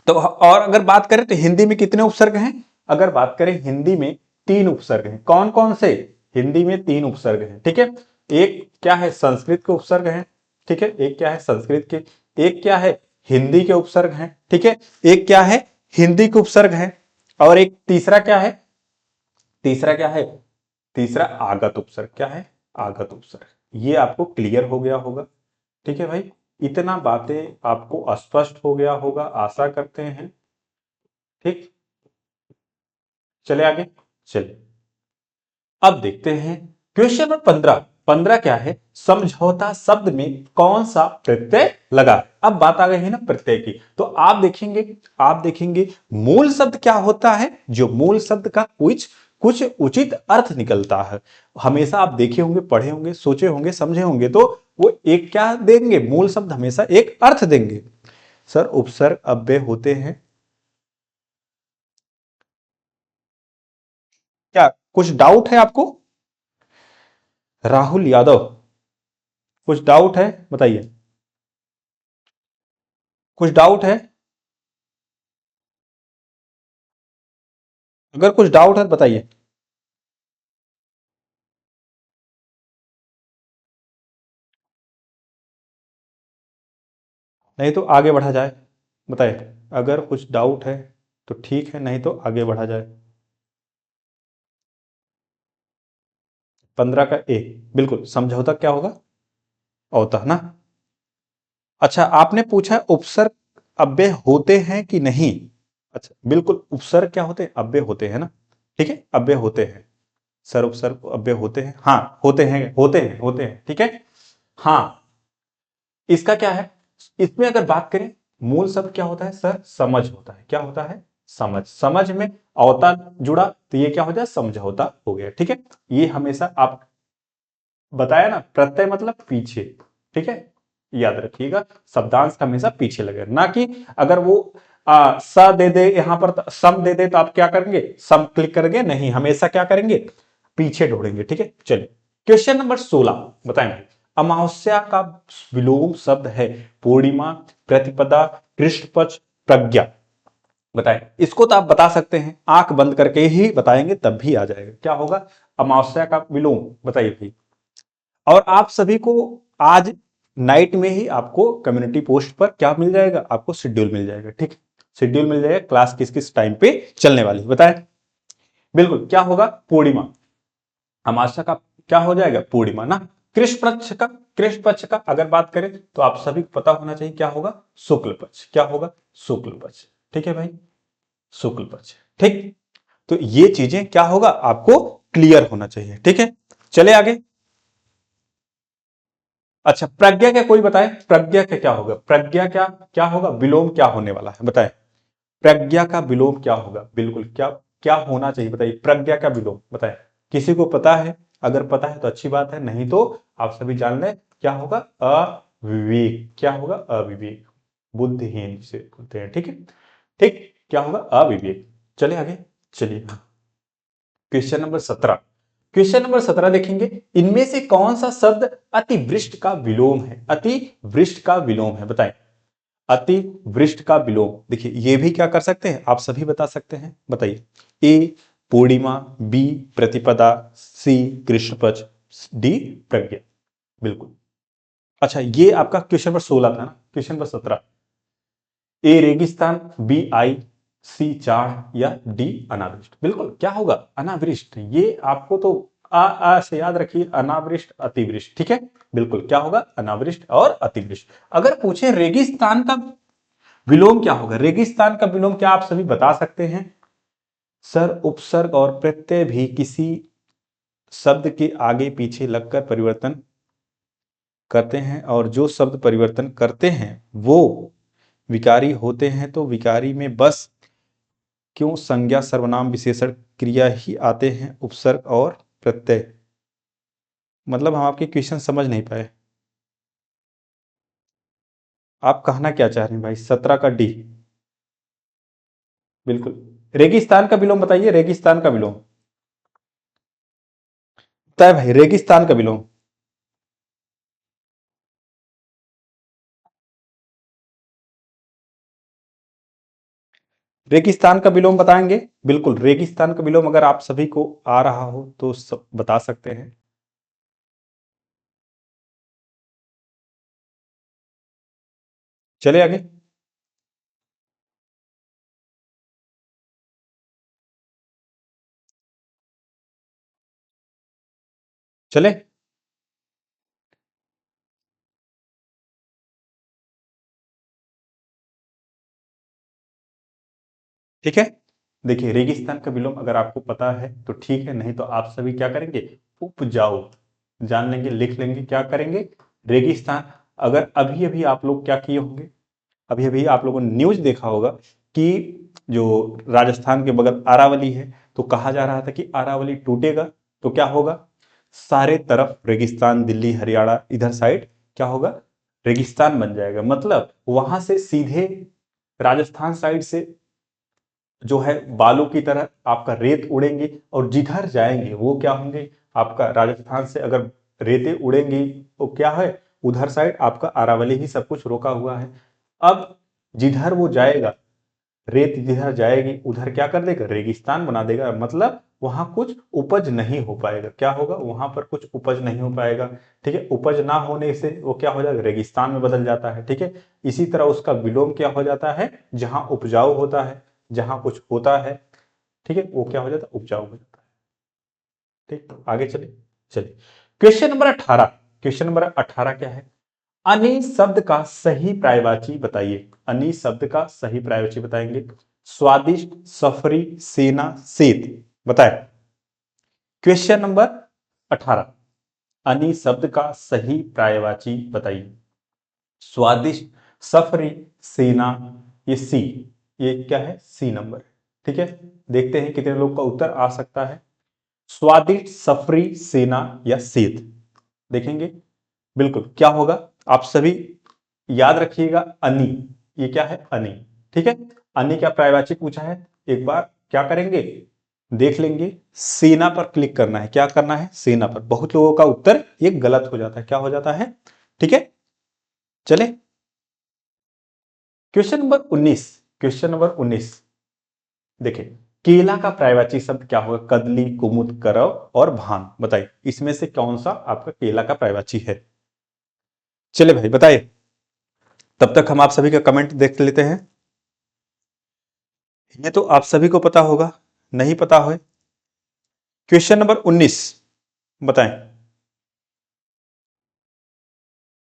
तो और अगर बात करें तो हिंदी में कितने उपसर्ग हैं? अगर बात करें हिंदी में 3 उपसर्ग हैं। कौन कौन से? हिंदी में 3 उपसर्ग हैं। ठीक है, एक क्या है? संस्कृत के उपसर्ग हैं। ठीक है, एक क्या है? संस्कृत के। एक क्या है? हिंदी के उपसर्ग हैं। ठीक है, एक क्या है? हिंदी के उपसर्ग हैं। और एक तीसरा क्या है? तीसरा क्या है? तीसरा आगत उपसर्ग। क्या है? आगत उपसर्ग। ये आपको क्लियर हो गया होगा। ठीक है भाई, इतना बातें आपको स्पष्ट हो गया होगा आशा करते हैं। ठीक, चले आगे। चलिए अब देखते हैं क्वेश्चन नंबर 15। 15 क्या है? समझौता शब्द में कौन सा प्रत्यय लगा? अब बात आ गई है ना प्रत्यय की, तो आप देखेंगे, आप देखेंगे मूल शब्द क्या होता है। जो मूल शब्द का कुछ कुछ उचित अर्थ निकलता है। हमेशा आप देखे होंगे, पढ़े होंगे, सोचे होंगे, समझे होंगे, तो वो एक क्या देंगे? मूल शब्द हमेशा एक अर्थ देंगे। सर उपसर्ग अव्यय होते हैं क्या? कुछ डाउट है आपको? राहुल यादव, कुछ डाउट है? बताइए, कुछ डाउट है? अगर कुछ डाउट है तो बताइए। नहीं तो आगे बढ़ा जाए। बताइए, अगर कुछ डाउट है तो ठीक है, नहीं तो आगे बढ़ा जाए। 15 का ए, बिल्कुल समझौता क्या होगा? होता है ना। अच्छा, आपने पूछा उपसर्ग अव्यय होते हैं कि नहीं। अच्छा, बिल्कुल उपसर्ग क्या होते हैं? अव्यय होते हैं ना। ठीक है, अव्यय होते हैं। सर उपसर्ग अव्यय होते हैं, हाँ होते हैं, होते हैं, होते हैं। ठीक है, हाँ। इसका क्या है? इसमें अगर बात करें मूल शब्द क्या होता है सर? समझ होता है। क्या होता है? समझ। समझ में औता जुड़ा तो ये क्या हो जाए? समझौता हो गया। ठीक है, ये हमेशा आप बताया ना, प्रत्यय मतलब पीछे। ठीक है, याद रखिएगा शब्दांश का हमेशा पीछे लगे, ना कि अगर वो स दे दे यहां पर सम दे दे तो आप क्या करेंगे? सम क्लिक करेंगे नहीं, हमेशा क्या करेंगे? पीछे ढूंढेंगे। ठीक है, चलिए क्वेश्चन नंबर 16 बताएंगे। अमावस्या का विलोम शब्द है पूर्णिमा, प्रतिपदा, कृष्ण पक्ष, प्रज्ञा। बताएं, इसको तो आप बता सकते हैं, आंख बंद करके ही बताएंगे तब भी आ जाएगा। क्या होगा अमावस्या का विलोम? बताइए भाई। और आप सभी को आज नाइट में ही आपको कम्युनिटी पोस्ट पर क्या मिल जाएगा? आपको शेड्यूल मिल जाएगा। ठीक, शेड्यूल मिल जाएगा, क्लास किस किस टाइम पे चलने वाली है बताएं। बिल्कुल क्या होगा? पूर्णिमा। अमावस्या का क्या हो जाएगा? पूर्णिमा ना। कृष्ण पक्ष का कृष्ण पक्ष का अगर बात करें तो आप सभी को पता होना चाहिए क्या होगा, शुक्ल पक्ष। क्या होगा, शुक्ल पक्ष। ठीक है भाई, शुक्ल पक्ष। ठीक, तो ये चीजें क्या होगा आपको क्लियर होना चाहिए। ठीक है, चले आगे। अच्छा, प्रज्ञा क्या कोई बताए, प्रज्ञा क्या क्या होगा, प्रज्ञा क्या क्या होगा, विलोम क्या होने वाला है बताए। प्रज्ञा का विलोम क्या होगा, बिल्कुल क्या क्या होना चाहिए बताइए, प्रज्ञा का विलोम बताए। किसी को पता है, अगर पता है तो अच्छी बात है, नहीं तो आप सभी जान लें क्या होगा, अविवेक। क्या होगा, अविवेक, बुद्धिहीन जिसे बोलते हैं। ठीक है, ठीक, क्या होगा, अविवेक। चले आगे, चलिए क्वेश्चन नंबर 17। क्वेश्चन नंबर 17 देखेंगे, इनमें से कौन सा शब्द अतिवृष्ट का विलोम है, अतिवृष्ट का विलोम है बताएं। अतिवृष्ट का विलोम, देखिए ये भी क्या कर सकते हैं आप सभी बता सकते हैं, बताइए। ए पूर्णिमा, बी प्रतिपदा, सी कृष्ण पक्ष, डी प्रज्ञा। बिल्कुल। अच्छा, ये आपका क्वेश्चन नंबर 16 था ना, क्वेश्चन नंबर 17। ए रेगिस्तान, बी आई, सी चाड़ या डी अनावृष्ट। बिल्कुल क्या होगा, अनावृष्ट। ये आपको तो आ से याद रखिए, अनावृष्ट अतिवृष्ट। ठीक है, बिल्कुल क्या होगा, अनावृष्ट और अतिवृष्ट। अगर पूछे रेगिस्तान का विलोम क्या होगा, रेगिस्तान का विलोम क्या आप सभी बता सकते हैं। सर उपसर्ग और प्रत्यय भी किसी शब्द के आगे पीछे लगकर परिवर्तन करते हैं, और जो शब्द परिवर्तन करते हैं वो विकारी होते हैं, तो विकारी में बस क्यों संज्ञा सर्वनाम विशेषण क्रिया ही आते हैं, उपसर्ग और प्रत्यय। मतलब हम आपके क्वेश्चन समझ नहीं पाए, आप कहना क्या चाह रहे हैं भाई। 17 का डी, बिल्कुल। रेगिस्तान का विलोम बताइए, रेगिस्तान का विलोम तय भाई, रेगिस्तान का विलोम। रेगिस्तान का विलोम बताएंगे, बिल्कुल रेगिस्तान का विलोम अगर आप सभी को आ रहा हो तो सब बता सकते हैं। चले आगे, चले। ठीक है, देखिए रेगिस्तान का विलोम अगर आपको पता है तो ठीक है, नहीं तो आप सभी क्या करेंगे, उपजाऊ जान लेंगे, लिख लेंगे। क्या करेंगे, रेगिस्तान। अगर अभी अभी आप लोग क्या किए होंगे, अभी अभी आप लोगों ने न्यूज देखा होगा कि जो राजस्थान के बगल अरावली है, तो कहा जा रहा था कि अरावली टूटेगा तो क्या होगा, सारे तरफ रेगिस्तान, दिल्ली हरियाणा इधर साइड क्या होगा, रेगिस्तान बन जाएगा। मतलब वहां से सीधे राजस्थान साइड से जो है बालू की तरह आपका रेत उड़ेंगे, और जिधर जाएंगे वो क्या होंगे, आपका राजस्थान से अगर रेते उड़ेंगी तो क्या है, उधर साइड आपका अरावली ही सब कुछ रोका हुआ है। अब जिधर वो जाएगा, रेत जिधर जाएगी उधर क्या कर देगा, रेगिस्तान बना देगा। मतलब वहां कुछ उपज नहीं हो पाएगा, क्या होगा, वहां पर कुछ उपज नहीं हो पाएगा। ठीक है, उपज ना होने से वो क्या हो जाएगा, रेगिस्तान में बदल जाता है। ठीक है, इसी तरह उसका विलोम क्या हो जाता है, जहां उपजाऊ होता है, जहां कुछ होता है, ठीक है, वो क्या हो जाता है, उपजाऊ हो जाता है। ठीक, तो आगे चले, चलिए क्वेश्चन नंबर 18। क्वेश्चन नंबर 18 क्या है, अनि शब्द का सही पर्यायवाची बताइए। अनि शब्द का सही पर्यायवाची बताएंगे। स्वादिष्ट, सफरी, सेना, सेत बताए। क्वेश्चन नंबर 18, अनि शब्द का सही पर्यायवाची बताइए। स्वादिष्ट, सफरी, सेना, ये सी, ये क्या है, सी नंबर। ठीक है, देखते हैं कितने लोग का उत्तर आ सकता है। स्वादिष्ट, सफरी, सेना या सेत, देखेंगे। बिल्कुल क्या होगा, आप सभी याद रखिएगा, अनि, ये क्या है, अनि। ठीक है, अनि का पर्यायवाची पूछा है, एक बार क्या करेंगे, देख लेंगे। सेना पर क्लिक करना है, क्या करना है, सेना पर। बहुत लोगों का उत्तर ये गलत हो जाता है, क्या हो जाता है। ठीक है, चले क्वेश्चन नंबर 19। क्वेश्चन नंबर 19 देखिए, केला का पर्यायवाची शब्द क्या होगा, कदली, कुमुद, करव और भान बताइए, इसमें से कौन सा आपका केला का पर्यायवाची है। चले भाई बताइए, तब तक हम आप सभी का कमेंट देख लेते हैं। ये तो आप सभी को पता होगा, नहीं पता हो। क्वेश्चन नंबर 19 बताएं।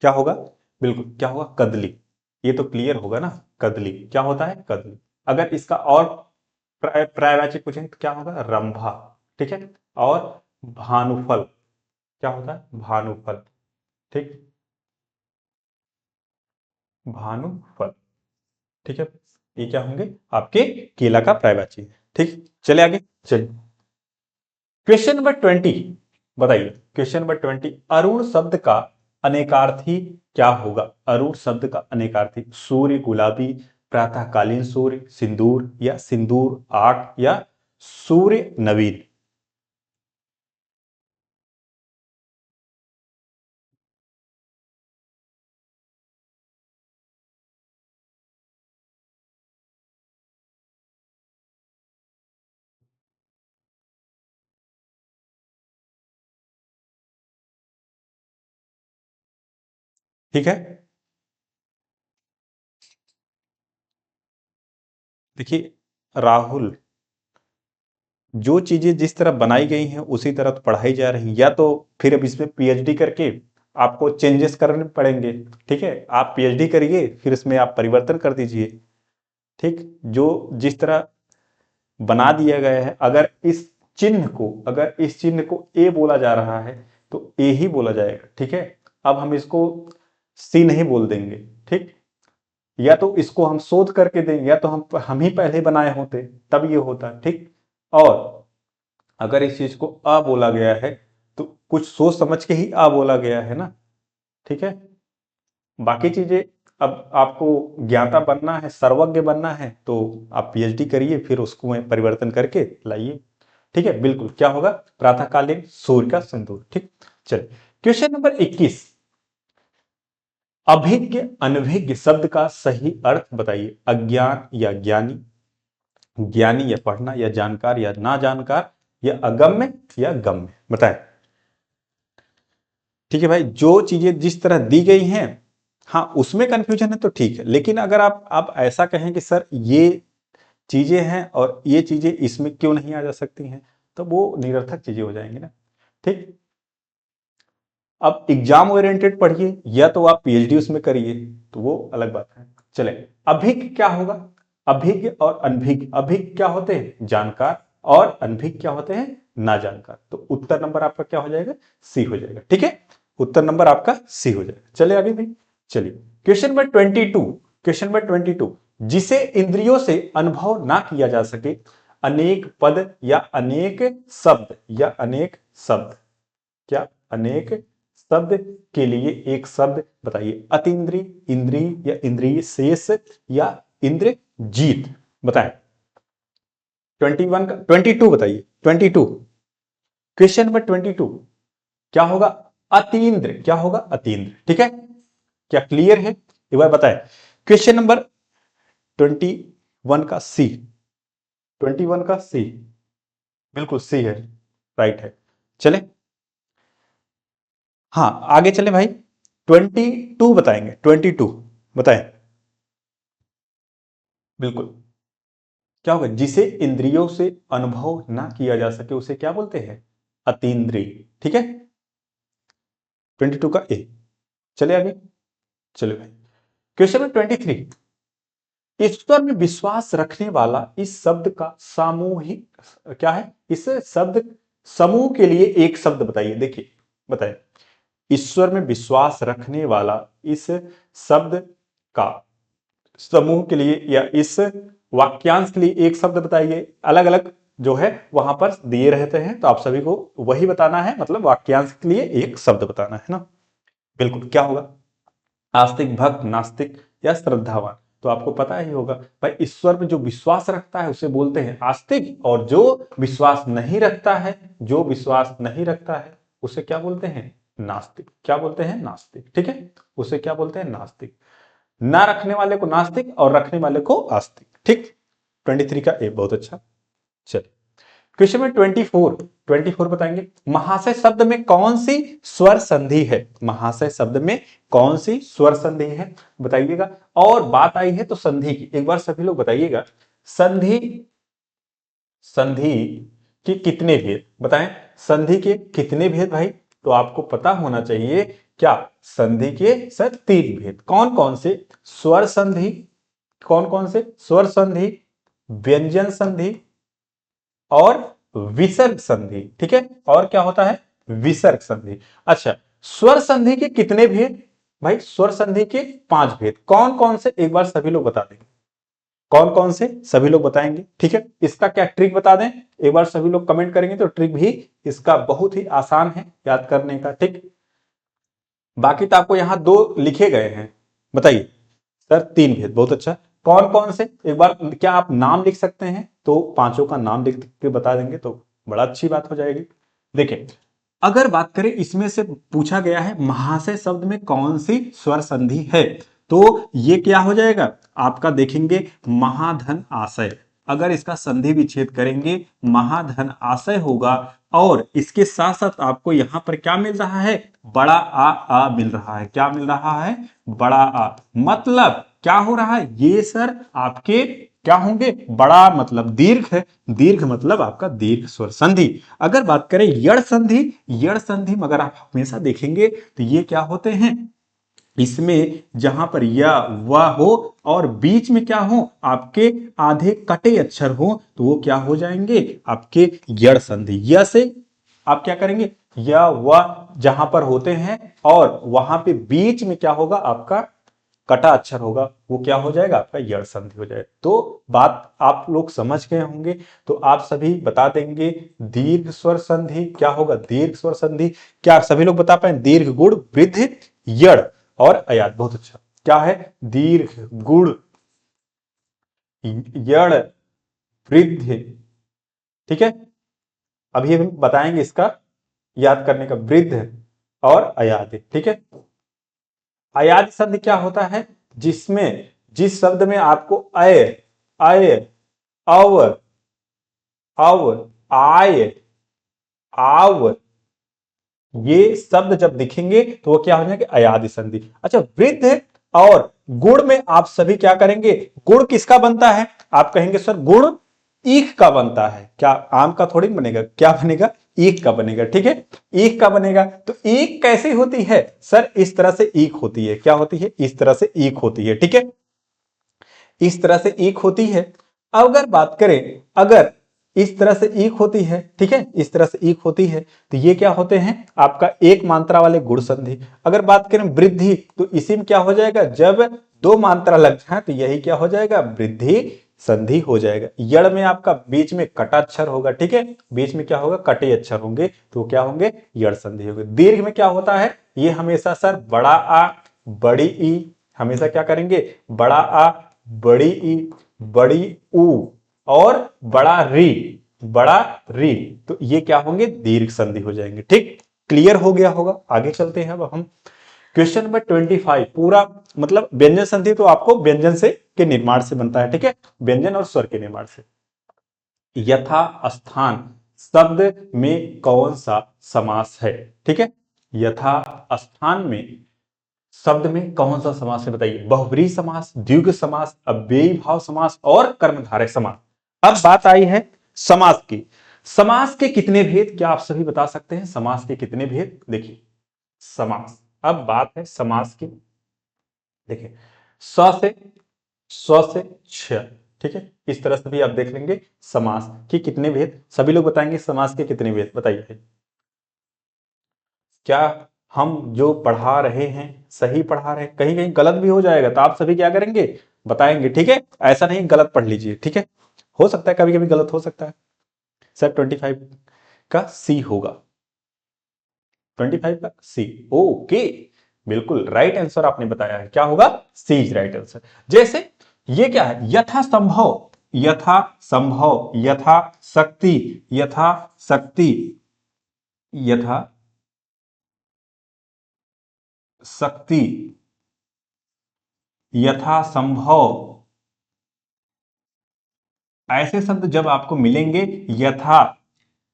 क्या होगा? बिल्कुल क्या होगा? कदली। ये तो क्लियर होगा ना, कदली क्या होता है? कदली। अगर इसका और पर्यायवाची पूछें तो क्या होगा? रंभा। ठीक है। और भानुफल क्या होता है? भानुफल। ठीक, भानुफल। ठीक है, ये क्या होंगे? आपके केला का पर्यायवाची। ठीक, चले आगे। चलिए क्वेश्चन नंबर 20 बताइए। क्वेश्चन नंबर 20, अरुण शब्द का अनेकार्थी क्या होगा? अरुण शब्द का अनेकार्थी सूर्य, गुलाबी, प्रातःकालीन सूर्य, सिंदूर, या सिंदूर आठ, या सूर्य नवीन। ठीक है, देखिए राहुल, जो चीजें जिस तरह बनाई गई हैं उसी तरह तो पढ़ाई जा रही, या तो फिर अब इसमें पीएचडी करके आपको चेंजेस करने पड़ेंगे। ठीक है, आप पीएचडी करिए फिर इसमें आप परिवर्तन कर दीजिए। ठीक, जो जिस तरह बना दिया गया है, अगर इस चिन्ह को ए बोला जा रहा है तो ए ही बोला जाएगा। ठीक है, अब हम इसको सी नहीं बोल देंगे। ठीक, या तो इसको हम शोध करके दें, या तो हम ही पहले बनाए होते तब ये होता। ठीक, और अगर इस चीज को अ बोला गया है तो कुछ सोच समझ के ही अ बोला गया है ना। ठीक है, बाकी चीजें, अब आपको ज्ञाता बनना है, सर्वज्ञ बनना है तो आप पीएचडी करिए फिर उसको में परिवर्तन करके लाइए। ठीक है, बिल्कुल क्या होगा? प्रातःकालीन सूर्य का सिंदूर। ठीक, चलिए क्वेश्चन नंबर 21, अभिज्ञ अनभिज्ञ शब्द का सही अर्थ बताइए। अज्ञान या ज्ञानी, ज्ञानी या पढ़ना, या जानकार या ना जानकार, या अगम्य या गम्य, बताएं। ठीक है भाई, जो चीजें जिस तरह दी गई हैं, हाँ उसमें कंफ्यूजन है तो ठीक है, लेकिन अगर आप ऐसा कहें कि सर ये चीजें हैं और ये चीजें इसमें क्यों नहीं आ जा सकती हैं, तो वो निरर्थक चीजें हो जाएंगी ना। ठीक, अब एग्जाम ओरिएंटेड पढ़िए या तो आप पीएचडी उसमें करिए, तो वो अलग बात है। चले, अभिज्ञ क्या होगा? अभिज्ञ और अनभिज्ञ, अभिज्ञ क्या होते हैं? जानकार, और अनभिज्ञ क्या होते हैं? ना जानकार। तो उत्तर नंबर आपका क्या हो जाएगा? सी हो जाएगा। ठीक है, उत्तर नंबर आपका सी हो जाएगा। चले आगे भाई, चलिए क्वेश्चन नंबर 22, क्वेश्चन नंबर 22, जिसे इंद्रियों से अनुभव ना किया जा सके, अनेक पद या अनेक शब्द, या अनेक शब्द, क्या अनेक शब्द के लिए एक शब्द बताइए। अतीन्द्रिय, इंद्रिय, या इंद्रिय शेष, या इंद्रजीत, बताएं। 21 का 22 बताइए। 22, क्वेश्चन नंबर 22 क्या होगा? अतीन्द्र, क्या होगा? अतीन्द्र। ठीक है, क्या क्लियर है? एक बार बताएं। क्वेश्चन नंबर 21 का सी, 21 का सी, बिल्कुल सी है, राइट है। चले, हाँ आगे चले भाई। 22 बताएंगे, 22 बताएं। बिल्कुल क्या होगा? जिसे इंद्रियों से अनुभव ना किया जा सके उसे क्या बोलते हैं? अतीन्द्रिय। ठीक है, 22 का ए। चले आगे, चले भाई क्वेश्चन नंबर 23, ईश्वर में विश्वास रखने वाला इस शब्द का सामूहिक क्या है? इस शब्द समूह के लिए एक शब्द बताइए। देखिए बताए, ईश्वर में विश्वास रखने वाला इस शब्द का समूह के लिए, या इस वाक्यांश के लिए एक शब्द बताइए। अलग अलग जो है वहां पर दिए रहते हैं, तो आप सभी को वही बताना है, मतलब वाक्यांश के लिए एक शब्द बताना है ना। बिल्कुल क्या होगा? आस्तिक, भक्त, नास्तिक, या श्रद्धावान। तो आपको पता ही होगा भाई, ईश्वर में जो विश्वास रखता है उसे बोलते हैं आस्तिक, और जो विश्वास नहीं रखता है, जो विश्वास नहीं रखता है उसे क्या बोलते हैं? नास्तिक। क्या बोलते हैं? नास्तिक। ठीक है, उसे क्या बोलते हैं? नास्तिक। ना रखने वाले को नास्तिक और रखने वाले को आस्तिक। ठीक, 23 का ए, बहुत अच्छा। चलिए क्वेश्चन में 24, 24 बताएंगे। महाशय शब्द में कौन सी स्वर संधि है? महाशय शब्द में कौन सी स्वर संधि है बताइएगा। और बात आई है तो संधि की, एक बार सभी लोग बताइएगा, संधि, संधि के कितने भेद बताएं? संधि के कितने भेद भाई? तो आपको पता होना चाहिए क्या संधि के सर 3 भेद। कौन कौन से? स्वर संधि, कौन कौन से? स्वर संधि, व्यंजन संधि और विसर्ग संधि। ठीक है, और क्या होता है? विसर्ग संधि। अच्छा, स्वर संधि के कितने भेद? भाई स्वर संधि के 5 भेद। कौन कौन से? एक बार सभी लोग बता देंगे। कौन कौन से? सभी लोग बताएंगे। ठीक है, इसका क्या ट्रिक बता दें? एक बार सभी लोग कमेंट करेंगे तो ट्रिक भी इसका बहुत ही आसान है याद करने का। ठीक, बाकी तो आपको यहां 2 लिखे गए हैं। बताइए सर 3 भेद, बहुत अच्छा। कौन कौन से? एक बार क्या आप नाम लिख सकते हैं? तो पांचों का नाम लिख के बता देंगे तो बड़ा अच्छी बात हो जाएगी। देखिए, अगर बात करें इसमें से पूछा गया है महाशय शब्द में कौन सी स्वर संधि है, तो ये क्या हो जाएगा आपका? देखेंगे महाधन आशय। अगर इसका संधि विच्छेद करेंगे महाधन आशय होगा, और इसके साथ साथ आपको यहां पर क्या मिल रहा है? बड़ा आ मिल रहा है। क्या मिल रहा है? बड़ा आ। मतलब क्या हो रहा है? ये सर आपके क्या होंगे? बड़ा मतलब दीर्घ है, दीर्घ मतलब आपका दीर्घ स्वर संधि। अगर बात करें यड़ संधि, यड़ संधि मगर आप हमेशा देखेंगे तो ये क्या होते हैं? इसमें जहां पर या व हो और बीच में क्या हो? आपके आधे कटे अक्षर हो तो वो क्या हो जाएंगे? आपके यड़ संधि। य से आप क्या करेंगे? या व जहां पर होते हैं और वहां पे बीच में क्या होगा? आपका कटा अक्षर होगा, वो क्या हो जाएगा? आपका यड़ संधि हो जाएगा। तो बात आप लोग समझ गए होंगे। तो आप सभी बता देंगे दीर्घ स्वर संधि क्या होगा? दीर्घ स्वर संधि क्या सभी लोग बता पाए? दीर्घ गुण वृद्धि यड़ और अयाद। बहुत अच्छा। क्या है? दीर्घ गुण यड़ वृद्धि। ठीक है, अभी हम बताएंगे इसका याद करने का। वृद्ध और अयादि। ठीक है, अयादि शब्द क्या होता है? जिसमें जिस शब्द में आपको अय अय अव अव आय आव ये शब्द जब दिखेंगे तो वो क्या हो जाएंगे? अयादि संधि। अच्छा, वृद्ध और गुण में आप सभी क्या करेंगे? गुण किसका बनता है? आप कहेंगे सर गुण ईख का बनता है। क्या आम का थोड़ी बनेगा? क्या बनेगा? ईख का बनेगा। ठीक है, ईख का बनेगा। तो ईख कैसे होती है? सर इस तरह से ईख होती है। क्या होती है? इस तरह से ईख होती है। ठीक है, इस तरह से ईख होती है। अगर बात करें, अगर इस तरह से ईख होती है, ठीक है, इस तरह से ईख होती है तो ये क्या होते हैं? आपका एक मात्रा वाले गुण संधि। अगर बात करें वृद्धि तो इसी में क्या हो जाएगा? जब 2 मात्रा लग जाए तो यही क्या हो जाएगा? वृद्धि संधि हो जाएगा। यड़ में आपका बीच में कटा अक्षर होगा। ठीक है, बीच में क्या होगा? कटे अक्षर होंगे तो क्या होंगे? यड़ संधि होंगे। दीर्घ में क्या होता है? ये हमेशा सर बड़ा आ बड़ी ई, हमेशा क्या करेंगे? बड़ा आ बड़ी ई बड़ी ऊ और बड़ा री, तो ये क्या होंगे? दीर्घ संधि हो जाएंगे। ठीक, क्लियर हो गया होगा। आगे चलते हैं अब हम क्वेश्चन नंबर 25। पूरा मतलब व्यंजन संधि तो आपको व्यंजन से के निर्माण से बनता है। ठीक है, व्यंजन और स्वर के निर्माण से। यथा स्थान शब्द में कौन सा समास है? ठीक है, यथा स्थान में शब्द में कौन सा समास है? बताइए। बहुब्रीहि समास, द्विगु समास, अव्ययी भाव समास और कर्मधारय समास। अब बात आई है समास की। समास के कितने भेद? क्या आप सभी बता सकते हैं समास के कितने भेद? देखिए समास, अब बात है समास की। देखिए स्व से छ। ठीक है, इस तरह से भी आप देख लेंगे समास के कितने भेद। सभी लोग बताएंगे समास के कितने भेद। बताइए, क्या हम जो पढ़ा रहे हैं सही पढ़ा रहे हैं? कहीं कहीं गलत भी हो जाएगा तो आप सभी क्या करेंगे? बताएंगे। ठीक है, ऐसा नहीं गलत पढ़ लीजिए। ठीक है, हो सकता है कभी कभी गलत हो सकता है। सर 25 का सी होगा। 25 का सी। ओके, बिल्कुल राइट आंसर आपने बताया है। क्या होगा? सी इज राइट आंसर। जैसे ये क्या है? यथा संभव, यथा संभव, यथा शक्ति, यथा शक्ति, यथा शक्ति, यथा संभव, ऐसे शब्द जब आपको मिलेंगे यथा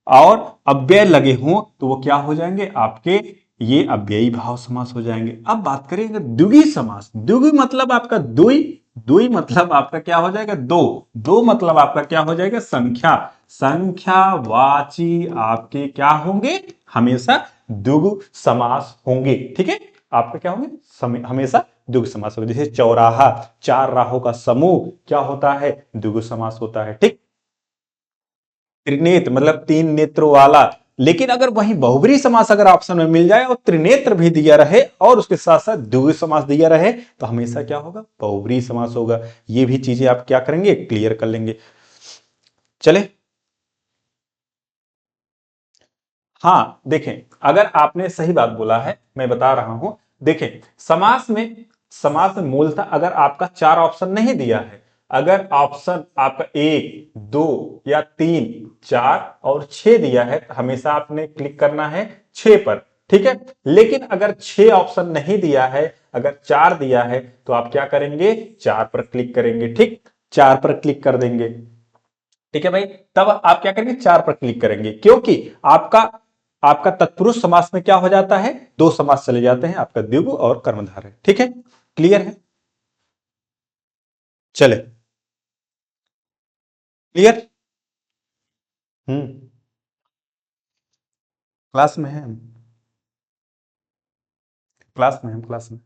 और अव्यय लगे हों तो वो क्या हो जाएंगे? आपके ये अव्ययी भाव समास हो जाएंगे। अब बात करेंगे द्विगु समास। द्विगु मतलब आपका दुई, दुई मतलब आपका क्या हो जाएगा? दो, दो मतलब आपका क्या हो जाएगा? संख्या। संख्यावाची आपके क्या होंगे? हमेशा द्विगु समास होंगे। ठीक है, आपका क्या होंगे, हमेशा द्विगु समास होगा। जैसे चौराहा, चार राहों का समूह क्या होता है, द्विगु समास होता है। ठीक। त्रिनेत्र मतलब तीन नेत्रों वाला, लेकिन अगर वहीं बहुब्री समास अगर ऑप्शन में मिल जाए और त्रिनेत्र भी दिया रहे और उसके साथ साथ द्विगु समास दिया रहे तो हमेशा क्या होगा, बहुब्री समास होगा। ये भी चीजें आप क्या करेंगे, क्लियर कर लेंगे। चले, हाँ देखें, अगर आपने सही बात बोला है, मैं बता रहा हूं। देखें, समास में मूलतः अगर आपका चार ऑप्शन नहीं दिया है, अगर ऑप्शन आपका एक, दो या तीन, चार और छह दिया है तो हमेशा आपने क्लिक करना है छह पर। ठीक है। लेकिन अगर छह ऑप्शन नहीं दिया है, अगर चार दिया है तो आप क्या करेंगे, चार पर क्लिक करेंगे। ठीक, चार पर क्लिक कर देंगे। ठीक है भाई, तब आप क्या करेंगे, चार पर क्लिक करेंगे, क्योंकि आपका आपका तत्पुरुष समास में क्या हो जाता है, दो समास चले जाते हैं, आपका द्विगु और कर्मधारय। ठीक है, क्लियर है। चले, क्लियर। हम्म, क्लास में है हम, क्लास में हम, क्लास में।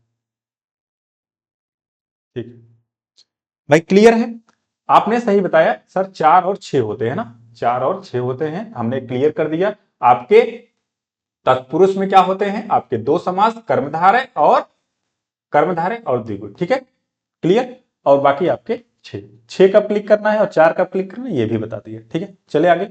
ठीक है भाई, क्लियर है। आपने सही बताया सर, चार और छह होते हैं ना, चार और छह होते हैं, हमने क्लियर कर दिया। आपके तत्पुरुष में क्या होते हैं, आपके दो समास, कर्मधारय और द्विगु। ठीक है, क्लियर। और बाकी आपके छह, छह कब क्लिक करना है और चार कब क्लिक करना है ये भी बता दिया। ठीक है, चले आगे।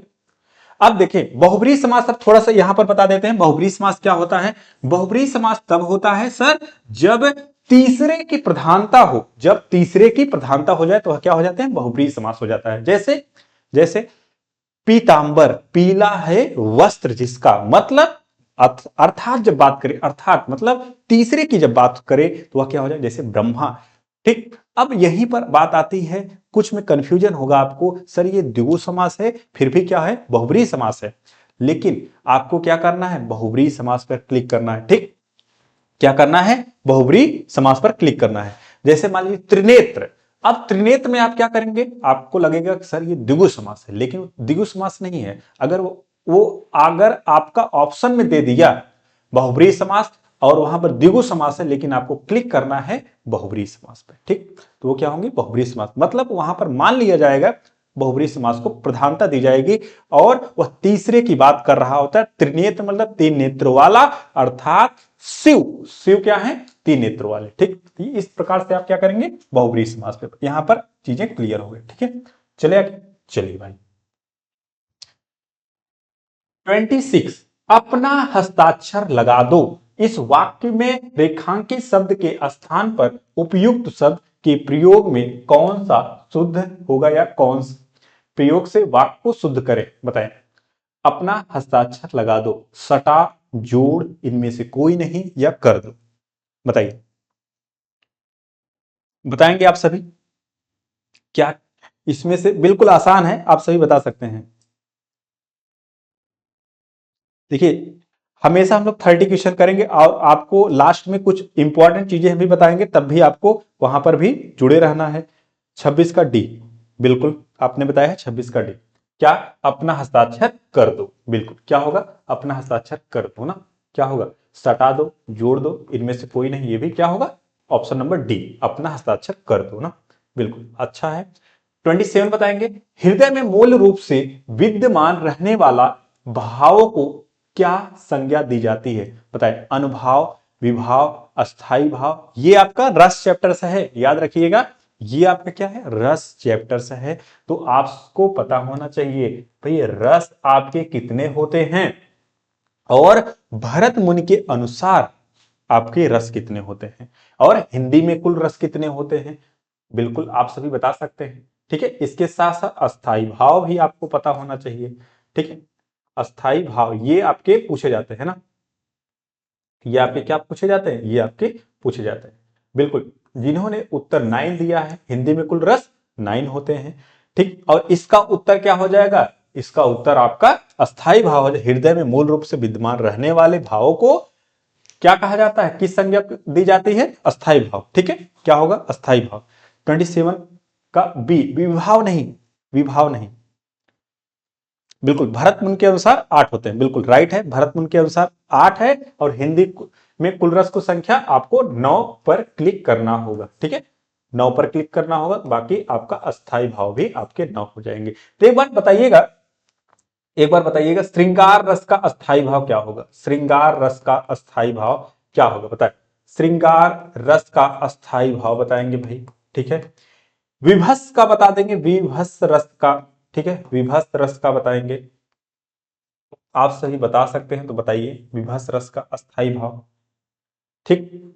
अब देखें बहुब्री समास, अब थोड़ा सा यहां पर बता देते हैं बहुब्री समास क्या होता है। बहुब्री समास तब होता है सर जब तीसरे की प्रधानता हो, जब तीसरे की प्रधानता हो जाए तो वह क्या हो जाते हैं, बहुब्री समास हो जाता है। जैसे जैसे पीतांबर, पीला है वस्त्र जिसका, मतलब अर्थात जब बात करें, अर्थात मतलब तीसरे की जब बात करें तो वह क्या हो जाए, जैसे ब्रह्मा। ठीक, अब यहीं पर बात आती है, कुछ में कंफ्यूजन होगा आपको, सर ये द्विगु समास है फिर भी क्या है, बहुब्री समास है। लेकिन आपको क्या करना है, बहुब्री समास पर क्लिक करना है। ठीक, क्या करना है, बहुब्री समास पर क्लिक करना है। जैसे मान लीजिए त्रिनेत्र, अब त्रिनेत्र में आप क्या करेंगे, आपको लगेगा कि सर ये द्विगु समास है, लेकिन द्विगु समास नहीं है। अगर वो अगर आपका ऑप्शन में दे दिया बहुब्री समास और वहां पर द्विगु समास है, लेकिन आपको क्लिक करना है बहुब्री समास पर। ठीक, तो वो क्या होंगे, बहुब्री समास, मतलब वहां पर मान लिया जाएगा बहुब्री समास को प्रधानता दी जाएगी और वह तीसरे की बात कर रहा होता है। त्रिनेत्र मतलब तीन नेत्र वाला, अर्थात शिव, शिव क्या है, तीन नेत्र वाले। ठीक, इस प्रकार से आप क्या करेंगे, बहुब्री समास पे यहां पर चीजें क्लियर हो गई। ठीक है, चलिए आगे, चलिए भाई 26, अपना हस्ताक्षर लगा दो। इस वाक्य में रेखांकित शब्द के स्थान पर उपयुक्त शब्द के प्रयोग में कौन सा शुद्ध होगा या कौन प्रयोग से वाक्य को शुद्ध करें, बताएं। अपना हस्ताक्षर लगा दो, सटा, जोड़, इनमें से कोई नहीं, या कर दो, बताइए। बताएंगे आप सभी क्या, इसमें से बिल्कुल आसान है, आप सभी बता सकते हैं। देखिए, हमेशा हम लोग 30 क्वेश्चन करेंगे और आपको लास्ट में कुछ इंपॉर्टेंट चीजें भी बताएंगे, तब भी आपको वहां पर भी जुड़े रहना है। 26 का डी, बिल्कुल आपने बताया है 26 का डी, क्या, अपना हस्ताक्षर कर दो, बिल्कुल क्या होगा, अपना हस्ताक्षर कर दो ना, क्या होगा, सटा दो, जोड़ दो, इनमें से कोई नहीं, ये भी क्या होगा, ऑप्शन नंबर डी, अपना हस्ताक्षर कर दो ना, बिल्कुल अच्छा है। 27 बताएंगे, हृदय में मूल रूप से विद्यमान रहने वाला भावों को क्या संज्ञा दी जाती है, बताएं। अनुभाव, विभाव, अस्थाई भाव, ये आपका रस चैप्टर से है, याद रखिएगा, ये आपका क्या है, रस चैप्टर से है। तो आपको पता होना चाहिए भाई रस आपके कितने होते हैं और भरत मुनि के अनुसार आपके रस कितने होते हैं, और हिंदी में कुल रस कितने होते हैं, बिल्कुल आप सभी बता सकते हैं। ठीक है, इसके साथ साथ अस्थाई भाव भी आपको पता होना चाहिए। ठीक है, अस्थाई भाव ये आपके पूछे जाते हैं ना, ये आपके क्या पूछे जाते हैं, ये आपके पूछे जाते हैं, बिल्कुल। जिन्होंने उत्तर 9 दिया है, हिंदी में कुल रस 9 होते हैं। ठीक, और इसका उत्तर क्या हो जाएगा, इसका उत्तर आपका अस्थाई भाव है। हृदय में मूल रूप से विद्यमान रहने वाले भावों को क्या कहा जाता है, किस संज्ञा दी जाती है, अस्थाई भाव। ठीक है, क्या होगा, अस्थाई भाव। 27 का बी, विभाव नहीं, विभाव नहीं, बिल्कुल भरत मुनि के अनुसार 8 होते हैं, बिल्कुल राइट है, भरत मुनि के अनुसार 8 है और हिंदी में कुल रस को संख्या आपको 9 पर क्लिक करना होगा। ठीक है, 9 पर क्लिक करना होगा, बाकी आपका अस्थाई भाव भी आपके 9 हो जाएंगे। तो एक बार बताइएगा श्रृंगार रस का अस्थाई भाव क्या होगा? श्रृंगार रस का अस्थाई भाव क्या होगा बताए? श्रृंगार रस का अस्थाई भाव बताएंगे भाई। ठीक है, विभस का बता देंगे, विभस रस का। ठीक है, विभस रस का बताएंगे। आप सही बता सकते हैं तो बताइए विभस रस का अस्थाई भाव। ठीक,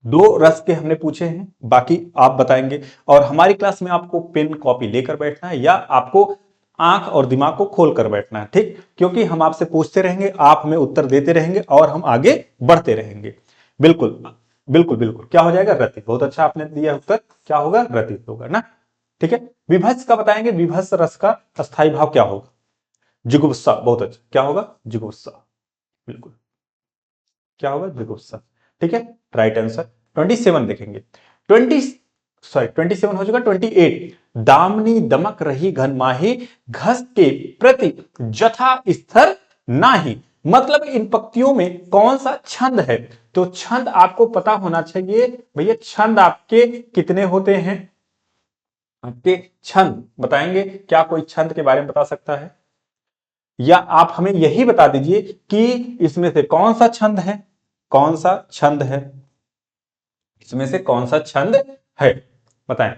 2 रस के हमने पूछे हैं, बाकी आप बताएंगे। और हमारी क्लास में आपको पेन कॉपी लेकर बैठना है या आपको आंख और दिमाग को खोल कर बैठना है। ठीक, क्योंकि हम आपसे पूछते रहेंगे, आप हमें उत्तर देते रहेंगे और हम आगे बढ़ते रहेंगे। बिल्कुल बिल्कुल बिल्कुल, क्या हो जाएगा? रति। बहुत अच्छा आपने दिया उत्तर, क्या होगा? रति होगा ना। ठीक है, विभस का बताएंगे, विभस रस का अस्थाई भाव क्या होगा? जुगुप्सा। बहुत अच्छा, क्या होगा? जुगुप्सा। बिल्कुल, क्या होगा? जुगुप्सा। ठीक है, राइट आंसर। 27 देखेंगे, 27 हो चुका, 28। दामनी दमक रही घनमाही, घस के प्रति जथा स्तर नाही। मतलब इन पंक्तियों में कौन सा छंद है? तो छंद आपको पता होना चाहिए भैया। छंद आपके कितने होते हैं? आपके छंद बताएंगे, क्या कोई छंद के बारे में बता सकता है? या आप हमें यही बता दीजिए कि इसमें से कौन सा छंद है? कौन सा छंद है? इसमें से कौन सा छंद है बताएं।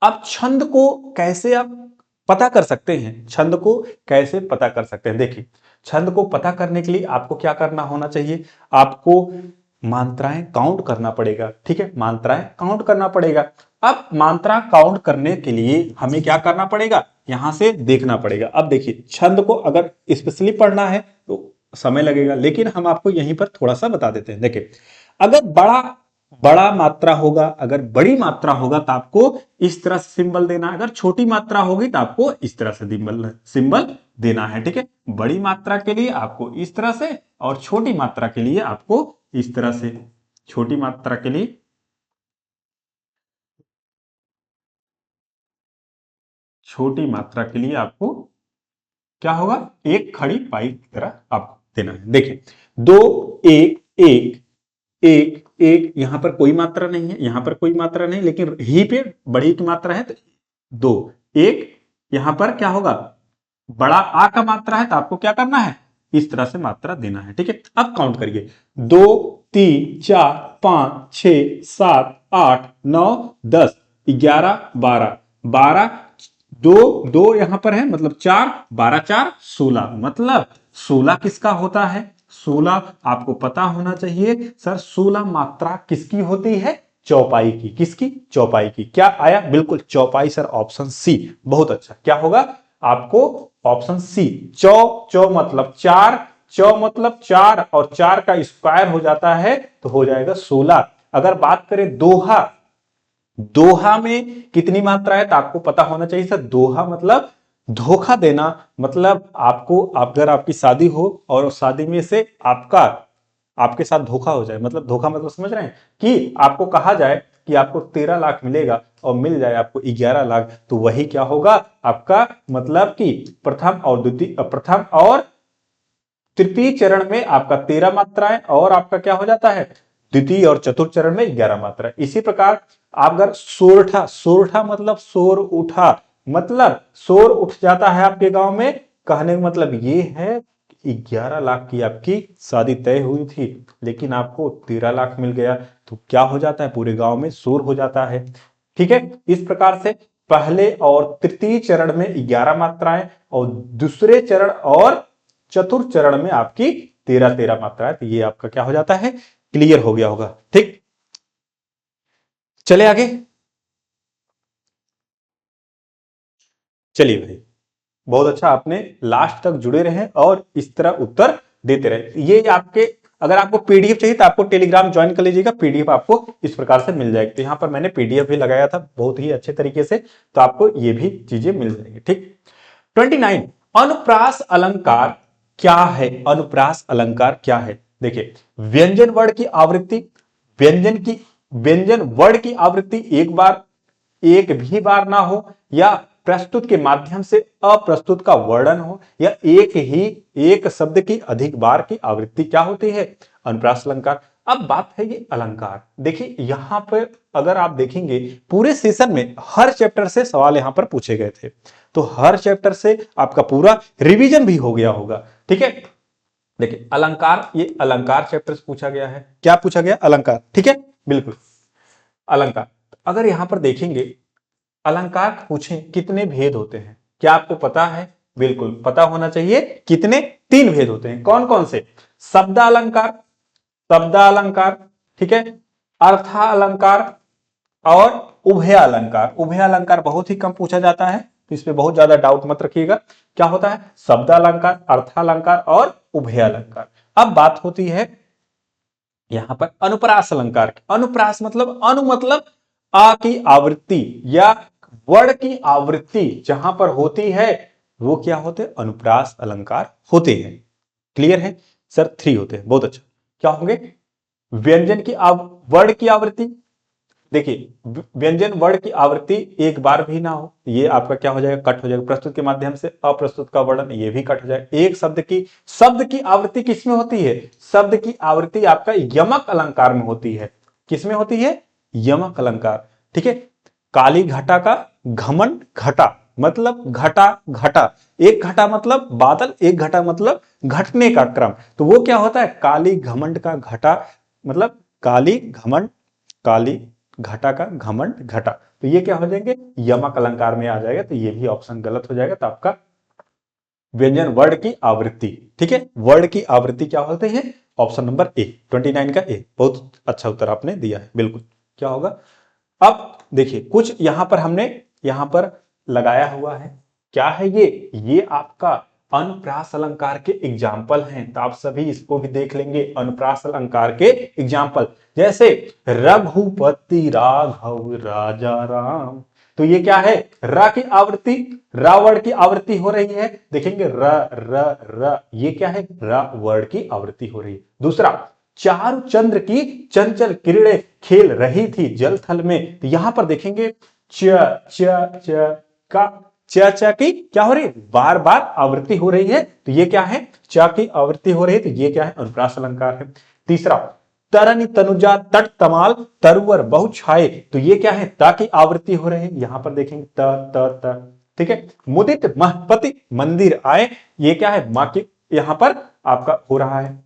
अब छंद को कैसे आप पता कर सकते हैं? छंद को कैसे पता कर सकते हैं? देखिए, छंद को पता करने के लिए आपको क्या करना होना चाहिए? आपको मात्राएं काउंट करना पड़ेगा। ठीक है, मात्राएं काउंट करना पड़ेगा। अब मात्रा काउंट करने के लिए हमें क्या करना पड़ेगा? यहां से देखना पड़ेगा। अब देखिए, छंद को अगर स्पेशली पढ़ना है तो समय लगेगा, लेकिन हम आपको यहीं पर थोड़ा सा बता देते हैं। देखिए, अगर बड़ा बड़ा मात्रा होगा, अगर बड़ी मात्रा होगा तो आपको इस तरह से सिंबल देना है। अगर छोटी मात्रा होगी तो आपको इस तरह से सिंबल देना है। ठीक है, बड़ी मात्रा के लिए आपको इस तरह से और छोटी मात्रा के लिए आपको इस तरह से। छोटी मात्रा के लिए आपको क्या होगा? एक खड़ी पाई की तरह आपको देना है। देखिए, 2 1 1 एक एक, यहां पर कोई मात्रा नहीं है, यहां पर कोई मात्रा नहीं, लेकिन ही पे बड़ी की मात्रा है तो 2 1। यहां पर क्या होगा? बड़ा आ का मात्रा है तो आपको क्या करना है? इस तरह से मात्रा देना है। ठीक है, अब काउंट करिए, 2 3 4 5 6 7 8 9 10 11 12 12 2 2 यहां पर है मतलब 4, 12 4 16। मतलब 16 किसका होता है? 16 आपको पता होना चाहिए सर, 16 मात्रा किसकी होती है? चौपाई की। किसकी? चौपाई की। क्या आया? बिल्कुल चौपाई सर, ऑप्शन सी। बहुत अच्छा, क्या होगा? आपको ऑप्शन सी। चौ चौ मतलब 4, चौ मतलब 4 और 4 का स्क्वायर हो जाता है तो हो जाएगा 16। अगर बात करें दोहा, दोहा में कितनी मात्रा है तो आपको पता होना चाहिए सर। दोहा मतलब धोखा देना। मतलब आपको, अगर आपकी शादी हो और शादी में से आपके साथ धोखा हो जाए, मतलब धोखा मतलब समझ रहे हैं कि आपको कहा जाए कि आपको 13 लाख मिलेगा और मिल जाए आपको 11 लाख, तो वही क्या होगा आपका? मतलब कि प्रथम और तृतीय चरण में आपका 13 मात्राएं और आपका क्या हो जाता है? द्वितीय और चतुर्थ चरण में 11 मात्रा। इसी प्रकार आप अगर सोरठा, सोरठा मतलब शोर उठा, मतलब शोर उठ जाता है आपके गांव में, कहने का मतलब ये है 11 लाख की आपकी शादी तय हुई थी लेकिन आपको 13 लाख मिल गया, तो क्या हो जाता है? पूरे गांव में शोर हो जाता है। ठीक है, इस प्रकार से पहले और तृतीय चरण में 11 मात्राएं और दूसरे चरण और चतुर्थ चरण में आपकी 13 मात्राएं। तो ये आपका क्या हो जाता है? क्लियर हो गया होगा। ठीक, चले आगे। चलिए भाई, बहुत अच्छा, आपने लास्ट तक जुड़े रहे और इस तरह उत्तर देते रहे। ये आपके, अगर आपको पीडीएफ चाहिए तो आपको टेलीग्राम ज्वाइन कर लीजिएगा, पीडीएफ आपको इस प्रकार से मिल जाएगी। तो यहां पर मैंने पीडीएफ भी लगाया था बहुत ही अच्छे तरीके से, तो आपको ये भी चीजें मिल जाएंगी। ठीक, 29, अनुप्रास अलंकार क्या है? अनुप्रास अलंकार क्या है? देखिए, व्यंजन वर्ण की आवृत्ति, व्यंजन की व्यंजन वर्ण की आवृत्ति एक भी बार ना हो, या प्रस्तुत के माध्यम से अप्रस्तुत का वर्णन हो, या एक शब्द की अधिक बार की आवृत्ति क्या होती है? अनुप्रास अलंकार। अब बात है ये अलंकार। देखिए यहां पर अगर आप देखेंगे पूरे सेशन में हर चैप्टर से सवाल यहां पर पूछे गए थे, तो हर चैप्टर से आपका पूरा रिवीजन भी हो गया होगा। ठीक है, देखिए अलंकार, ये अलंकार चैप्टर से पूछा गया है। क्या पूछा गया? अलंकार। ठीक है, बिल्कुल अलंकार। अगर यहां पर देखेंगे अलंकार पूछें कितने भेद होते हैं, क्या आपको पता है? बिल्कुल पता होना चाहिए। कितने? 3 भेद होते हैं। कौन कौन से? शब्दालंकार, शब्दालंकार, ठीक है, अर्थालंकार और उभयालंकार। उभयालंकार बहुत ही कम पूछा जाता है, तो इस पे बहुत ज्यादा डाउट मत रखिएगा। क्या होता है? शब्दालंकार, अर्थालंकार और उभयालंकार। अब बात होती है यहां पर अनुप्रास अलंकार की। अनुप्रास मतलब अनु मतलब आ की आवृत्ति या वर्ण की आवृत्ति जहां पर होती है वो क्या होते हैं? अनुप्रास अलंकार होते हैं। क्लियर है सर? 3 होते हैं। बहुत अच्छा। क्या होंगे? व्यंजन की वर्ण की आवृत्ति। देखिए व्यंजन वर्ण की आवृत्ति एक बार भी ना हो, ये आपका क्या हो जाएगा? कट हो जाएगा। प्रस्तुत के माध्यम से अप्रस्तुत का वर्णन, ये भी कट हो जाएगा। एक शब्द की आवृत्ति किसमें होती है? शब्द की आवृत्ति आपका यमक अलंकार में होती है। किसमें होती है? यमक अलंकार। ठीक है, काली घटा का घमंड घटा मतलब घटा घटा, एक घटा मतलब बादल, एक घटा मतलब घटने का क्रम, तो वो क्या होता है? काली घमंड का घटा मतलब काली घमंड, काली घटा का घमंड घटा, तो ये क्या हो जाएंगे? यमक अलंकार में आ जाएगा। तो ये भी ऑप्शन गलत हो जाएगा। तो आपका व्यंजन वर्ण की आवृत्ति, ठीक है, वर्ण की आवृत्ति क्या होती है? ऑप्शन नंबर ए, 29 का ए। बहुत अच्छा उत्तर आपने दिया है। बिल्कुल क्या होगा? अब देखिए कुछ यहां पर हमने यहां पर लगाया हुआ है। क्या है ये आपका अनुप्रास अलंकार के एग्जाम्पल हैं, तो आप सभी इसको भी देख लेंगे। अनुप्रास अलंकार के एग्जाम्पल जैसे रघुपति राघव राजा राम, तो ये क्या है? र की आवृत्ति, रावण की आवृत्ति हो रही है। देखेंगे र र र, ये क्या है? रावण की आवृत्ति हो रही है। दूसरा, चारु चंद्र की चंचल किरणें खेल रही थी जल थल में, तो यहां पर देखेंगे च च च का च की क्या हो रही है? बार बार आवृत्ति हो रही है, तो ये क्या है? च की आवृत्ति हो रही है, तो ये क्या है? अनुप्रास अलंकार है। तीसरा, तरनी तनुजा तट तमाल तरुवर बहु छाए, तो ये क्या है? ता की आवृत्ति हो रही है। यहां पर देखेंगे त त त, ठीक है। मुदित महपति मंदिर आए, ये क्या है? मां की यहां पर आपका हो रहा है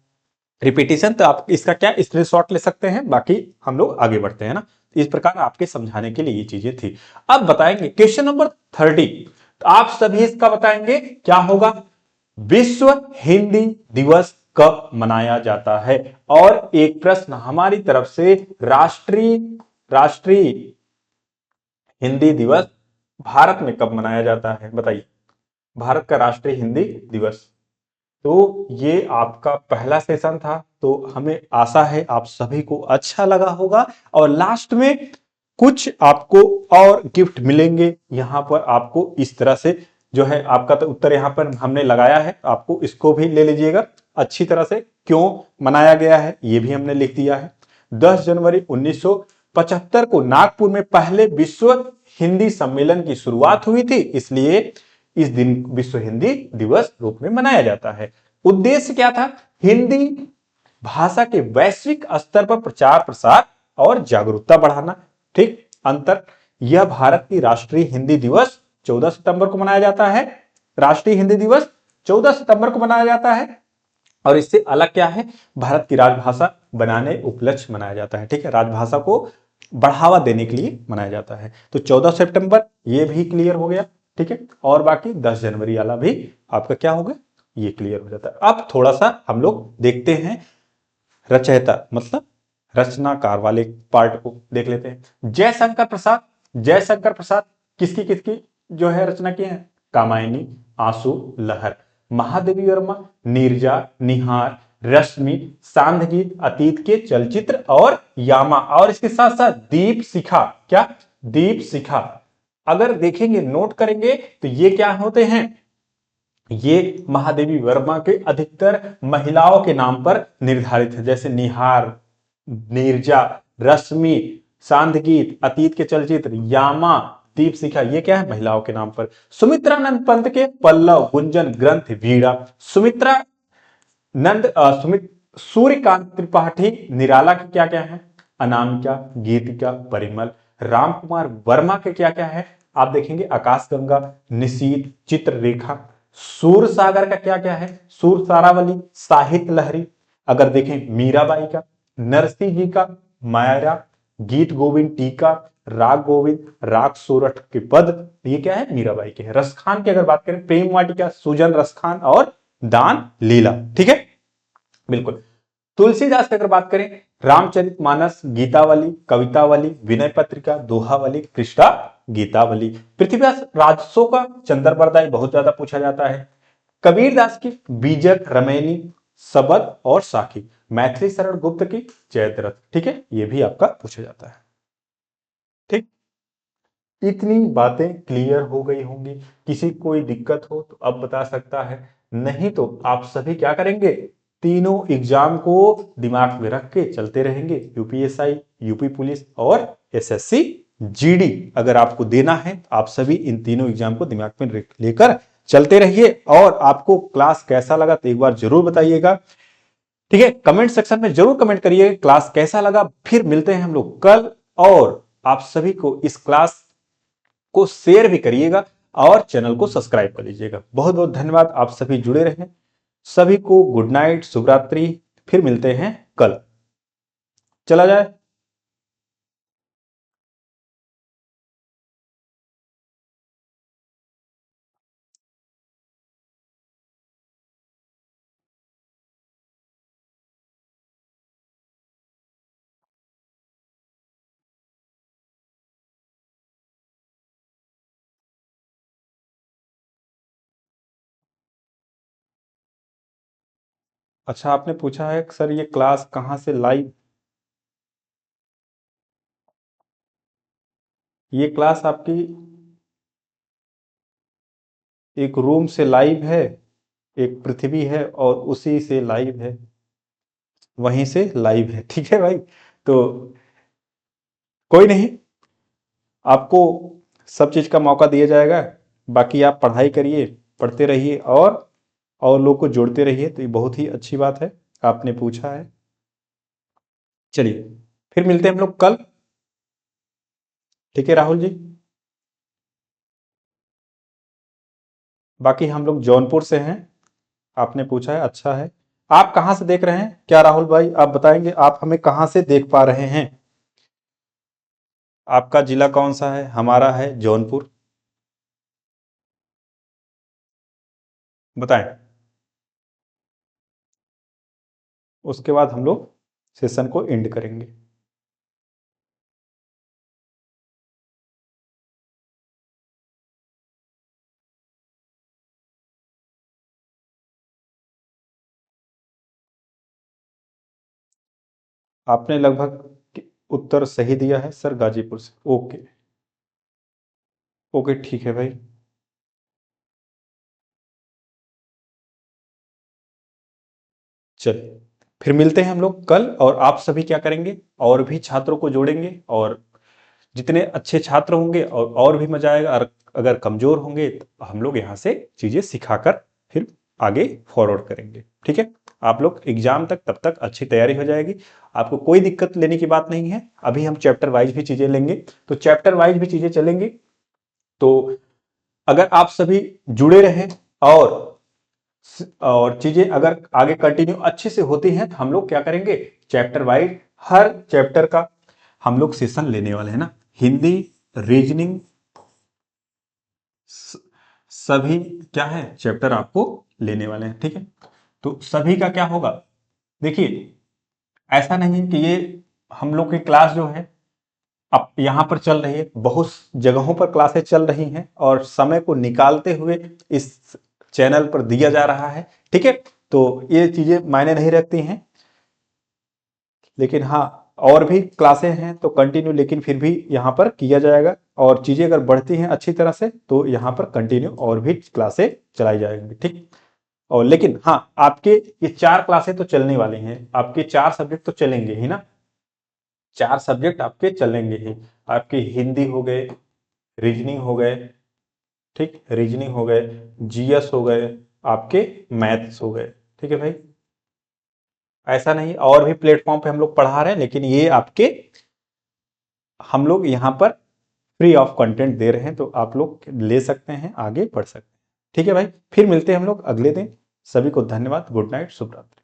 रिपीटिशन, तो आप इसका क्या स्क्रीनशॉट ले सकते हैं। बाकी हम लोग आगे बढ़ते हैं ना, इस प्रकार आपके समझाने के लिए ये चीजें थी। अब बताएंगे क्वेश्चन नंबर 30, तो आप सभी इसका बताएंगे क्या होगा? विश्व हिंदी दिवस कब मनाया जाता है? और एक प्रश्न हमारी तरफ से, राष्ट्रीय हिंदी दिवस भारत में कब मनाया जाता है? बताइए। भारत का राष्ट्रीय हिंदी दिवस, तो ये आपका पहला सेशन था, तो हमें आशा है आप सभी को अच्छा लगा होगा। और लास्ट में कुछ आपको और गिफ्ट मिलेंगे। यहां पर आपको इस तरह से जो है आपका तो उत्तर यहां पर हमने लगाया है, आपको इसको भी ले लीजिएगा अच्छी तरह से। क्यों मनाया गया है ये भी हमने लिख दिया है। 10 जनवरी 1975 को नागपुर में पहले विश्व हिंदी सम्मेलन की शुरुआत हुई थी, इसलिए इस दिन विश्व हिंदी दिवस रूप में मनाया जाता है। उद्देश्य क्या था? हिंदी भाषा के वैश्विक स्तर पर प्रचार प्रसार और जागरूकता बढ़ाना। ठीक, अंतर, यह भारत की राष्ट्रीय हिंदी दिवस 14 सितंबर को मनाया जाता है। राष्ट्रीय हिंदी दिवस 14 सितंबर को मनाया जाता है, और इससे अलग क्या है? भारत की राजभाषा बनाने उपलक्ष्य मनाया जाता है। ठीक है, राजभाषा को बढ़ावा देने के लिए मनाया जाता है। तो 14 सितंबर ये भी क्लियर हो गया। ठीक है, और बाकी 10 जनवरी वाला भी आपका क्या होगा? ये क्लियर हो जाता है। अब थोड़ा सा हम लोग देखते हैं रचयिता मतलब रचनाकार वाले पार्ट को देख लेते हैं। जयशंकर प्रसाद, जयशंकर प्रसाद किसकी किसकी जो है रचना की है? कामायनी, आंसू, लहर। महादेवी वर्मा, नीरजा, निहार, रश्मि, सांध्य, अतीत के चलचित्र और यामा, और इसके साथ साथ दीप शिखा। क्या? दीप शिखा। अगर देखेंगे नोट करेंगे तो ये क्या होते हैं? ये महादेवी वर्मा के अधिकतर महिलाओं के नाम पर निर्धारित है, जैसे निहार, नीरजा, रश्मि, सांध्य, अतीत के चलचित्र, यामा, दीप शिखा, ये क्या है? महिलाओं के नाम पर। सुमित्रानंद पंत के पल्लव, गुंजन, ग्रंथ, वीणा। सुमित्रा नंद सूर्यकांत त्रिपाठी निराला के क्या क्या है? अनामिका, गीतिका, परिमल। राम कुमार वर्मा के क्या क्या है? आप देखेंगे आकाशगंगा, निशीथ, चित्ररेखा। सूर सागर का क्या क्या है? सूर सारावली, साहित्य लहरी। अगर देखें मीराबाई का, नरसिंह जी का मायरा, गीत गोविंद टीका, राग गोविंद, राग सोरठ के पद, ये क्या है? मीराबाई के है। रसखान की अगर बात करें, प्रेम वाटिका, सुजन रसखान और दान लीला। ठीक है, बिल्कुल। तुलसीदास की अगर बात करें, रामचरितमानस, गीतावली, कवितावली, विनय पत्रिका, दोहावली, कृष्णा गीतावली। पृथ्वीदास राजसों का चंद्र बरदाई बहुत ज्यादा पूछा जाता है। कबीरदास की बीजक, रमैनी, सबद और साखी। मैथिली शरण गुप्त की जयद्रथ। ठीक है, ये भी आपका पूछा जाता है। ठीक, इतनी बातें क्लियर हो गई होंगी। किसी कोई दिक्कत हो तो अब बता सकता है, नहीं तो आप सभी क्या करेंगे, तीनों एग्जाम को दिमाग में रख के चलते रहेंगे। यूपीएसआई, यूपी पुलिस और एसएससी जीडी अगर आपको देना है, आप सभी इन तीनों एग्जाम को दिमाग में लेकर चलते रहिए। और आपको क्लास कैसा लगा तो एक बार जरूर बताइएगा। ठीक है, कमेंट सेक्शन में जरूर कमेंट करिए क्लास कैसा लगा। फिर मिलते हैं हम लोग कल। और आप सभी को इस क्लास को शेयर भी करिएगा और चैनल को सब्सक्राइब कर लीजिएगा। बहुत बहुत धन्यवाद, आप सभी जुड़े रहें। सभी को गुड नाइट, शुभ रात्रि। फिर मिलते हैं कल। चला जाए। अच्छा, आपने पूछा है सर ये क्लास कहाँ से लाइव? ये क्लास आपकी एक रूम से लाइव है, एक पृथ्वी है और उसी से लाइव है, वहीं से लाइव है। ठीक है भाई, तो कोई नहीं, आपको सब चीज का मौका दिया जाएगा। बाकी आप पढ़ाई करिए, पढ़ते रहिए और लोग को जोड़ते रहिए, तो ये बहुत ही अच्छी बात है, आपने पूछा है। चलिए, फिर मिलते हैं हम लोग कल। ठीक है राहुल जी, बाकी हम लोग जौनपुर से हैं, आपने पूछा है, अच्छा है। आप कहां से देख रहे हैं क्या राहुल भाई, आप बताएंगे आप हमें कहां से देख पा रहे हैं? आपका जिला कौन सा है? हमारा है जौनपुर। बताएं, उसके बाद हम लोग सेशन को एंड करेंगे। आपने लगभग उत्तर सही दिया है सर, गाजीपुर से। ओके, ओके ठीक है भाई। चलिए, फिर मिलते हैं हम लोग कल। और आप सभी क्या करेंगे, और भी छात्रों को जोड़ेंगे, और जितने अच्छे छात्र होंगे और भी मजा आएगा। और अगर कमजोर होंगे तो हम लोग यहाँ से चीजें सिखाकर फिर आगे फॉरवर्ड करेंगे। ठीक है, आप लोग एग्जाम तक तब तक अच्छी तैयारी हो जाएगी, आपको कोई दिक्कत लेने की बात नहीं है। अभी हम चैप्टर वाइज भी चीजें लेंगे, तो चैप्टर वाइज भी चीजें चलेंगी। तो अगर आप सभी जुड़े रहें और चीजें अगर आगे कंटिन्यू अच्छे से होती हैं, तो हम लोग क्या करेंगे, चैप्टर वाइज हर चैप्टर का हम लोग सेशन लेने वाले हैं ना। हिंदी, रीजनिंग, सभी क्या है चैप्टर आपको लेने वाले हैं। ठीक है, तो सभी का क्या होगा, देखिए ऐसा नहीं कि ये हम लोग की क्लास जो है अब यहां पर चल रही है, बहुत जगहों पर क्लासेस चल रही हैं और समय को निकालते हुए इस चैनल पर दिया जा रहा है। ठीक है, तो ये चीजें मायने नहीं रखती हैं, लेकिन हाँ और भी क्लासें हैं तो कंटिन्यू, लेकिन फिर भी यहाँ पर किया जाएगा। और चीजें अगर बढ़ती हैं अच्छी तरह से तो यहाँ पर कंटिन्यू और भी क्लासें चलाई जाएंगी। ठीक, और लेकिन हाँ आपके ये 4 क्लासें तो चलने वाली हैं, आपके 4 सब्जेक्ट तो चलेंगे ही ना, 4 सब्जेक्ट आपके चलेंगे ही। आपके हिंदी हो गए, रीजनिंग हो गए, ठीक, रीजनिंग हो गए, जीएस हो गए, आपके मैथ्स हो गए। ठीक है भाई, ऐसा नहीं, और भी प्लेटफॉर्म पे हम लोग पढ़ा रहे हैं, लेकिन ये आपके हम लोग यहाँ पर फ्री ऑफ कंटेंट दे रहे हैं, तो आप लोग ले सकते हैं, आगे बढ़ सकते हैं। ठीक है भाई, फिर मिलते हैं हम लोग अगले दिन। सभी को धन्यवाद, गुड नाइट, शुभ रात्रि।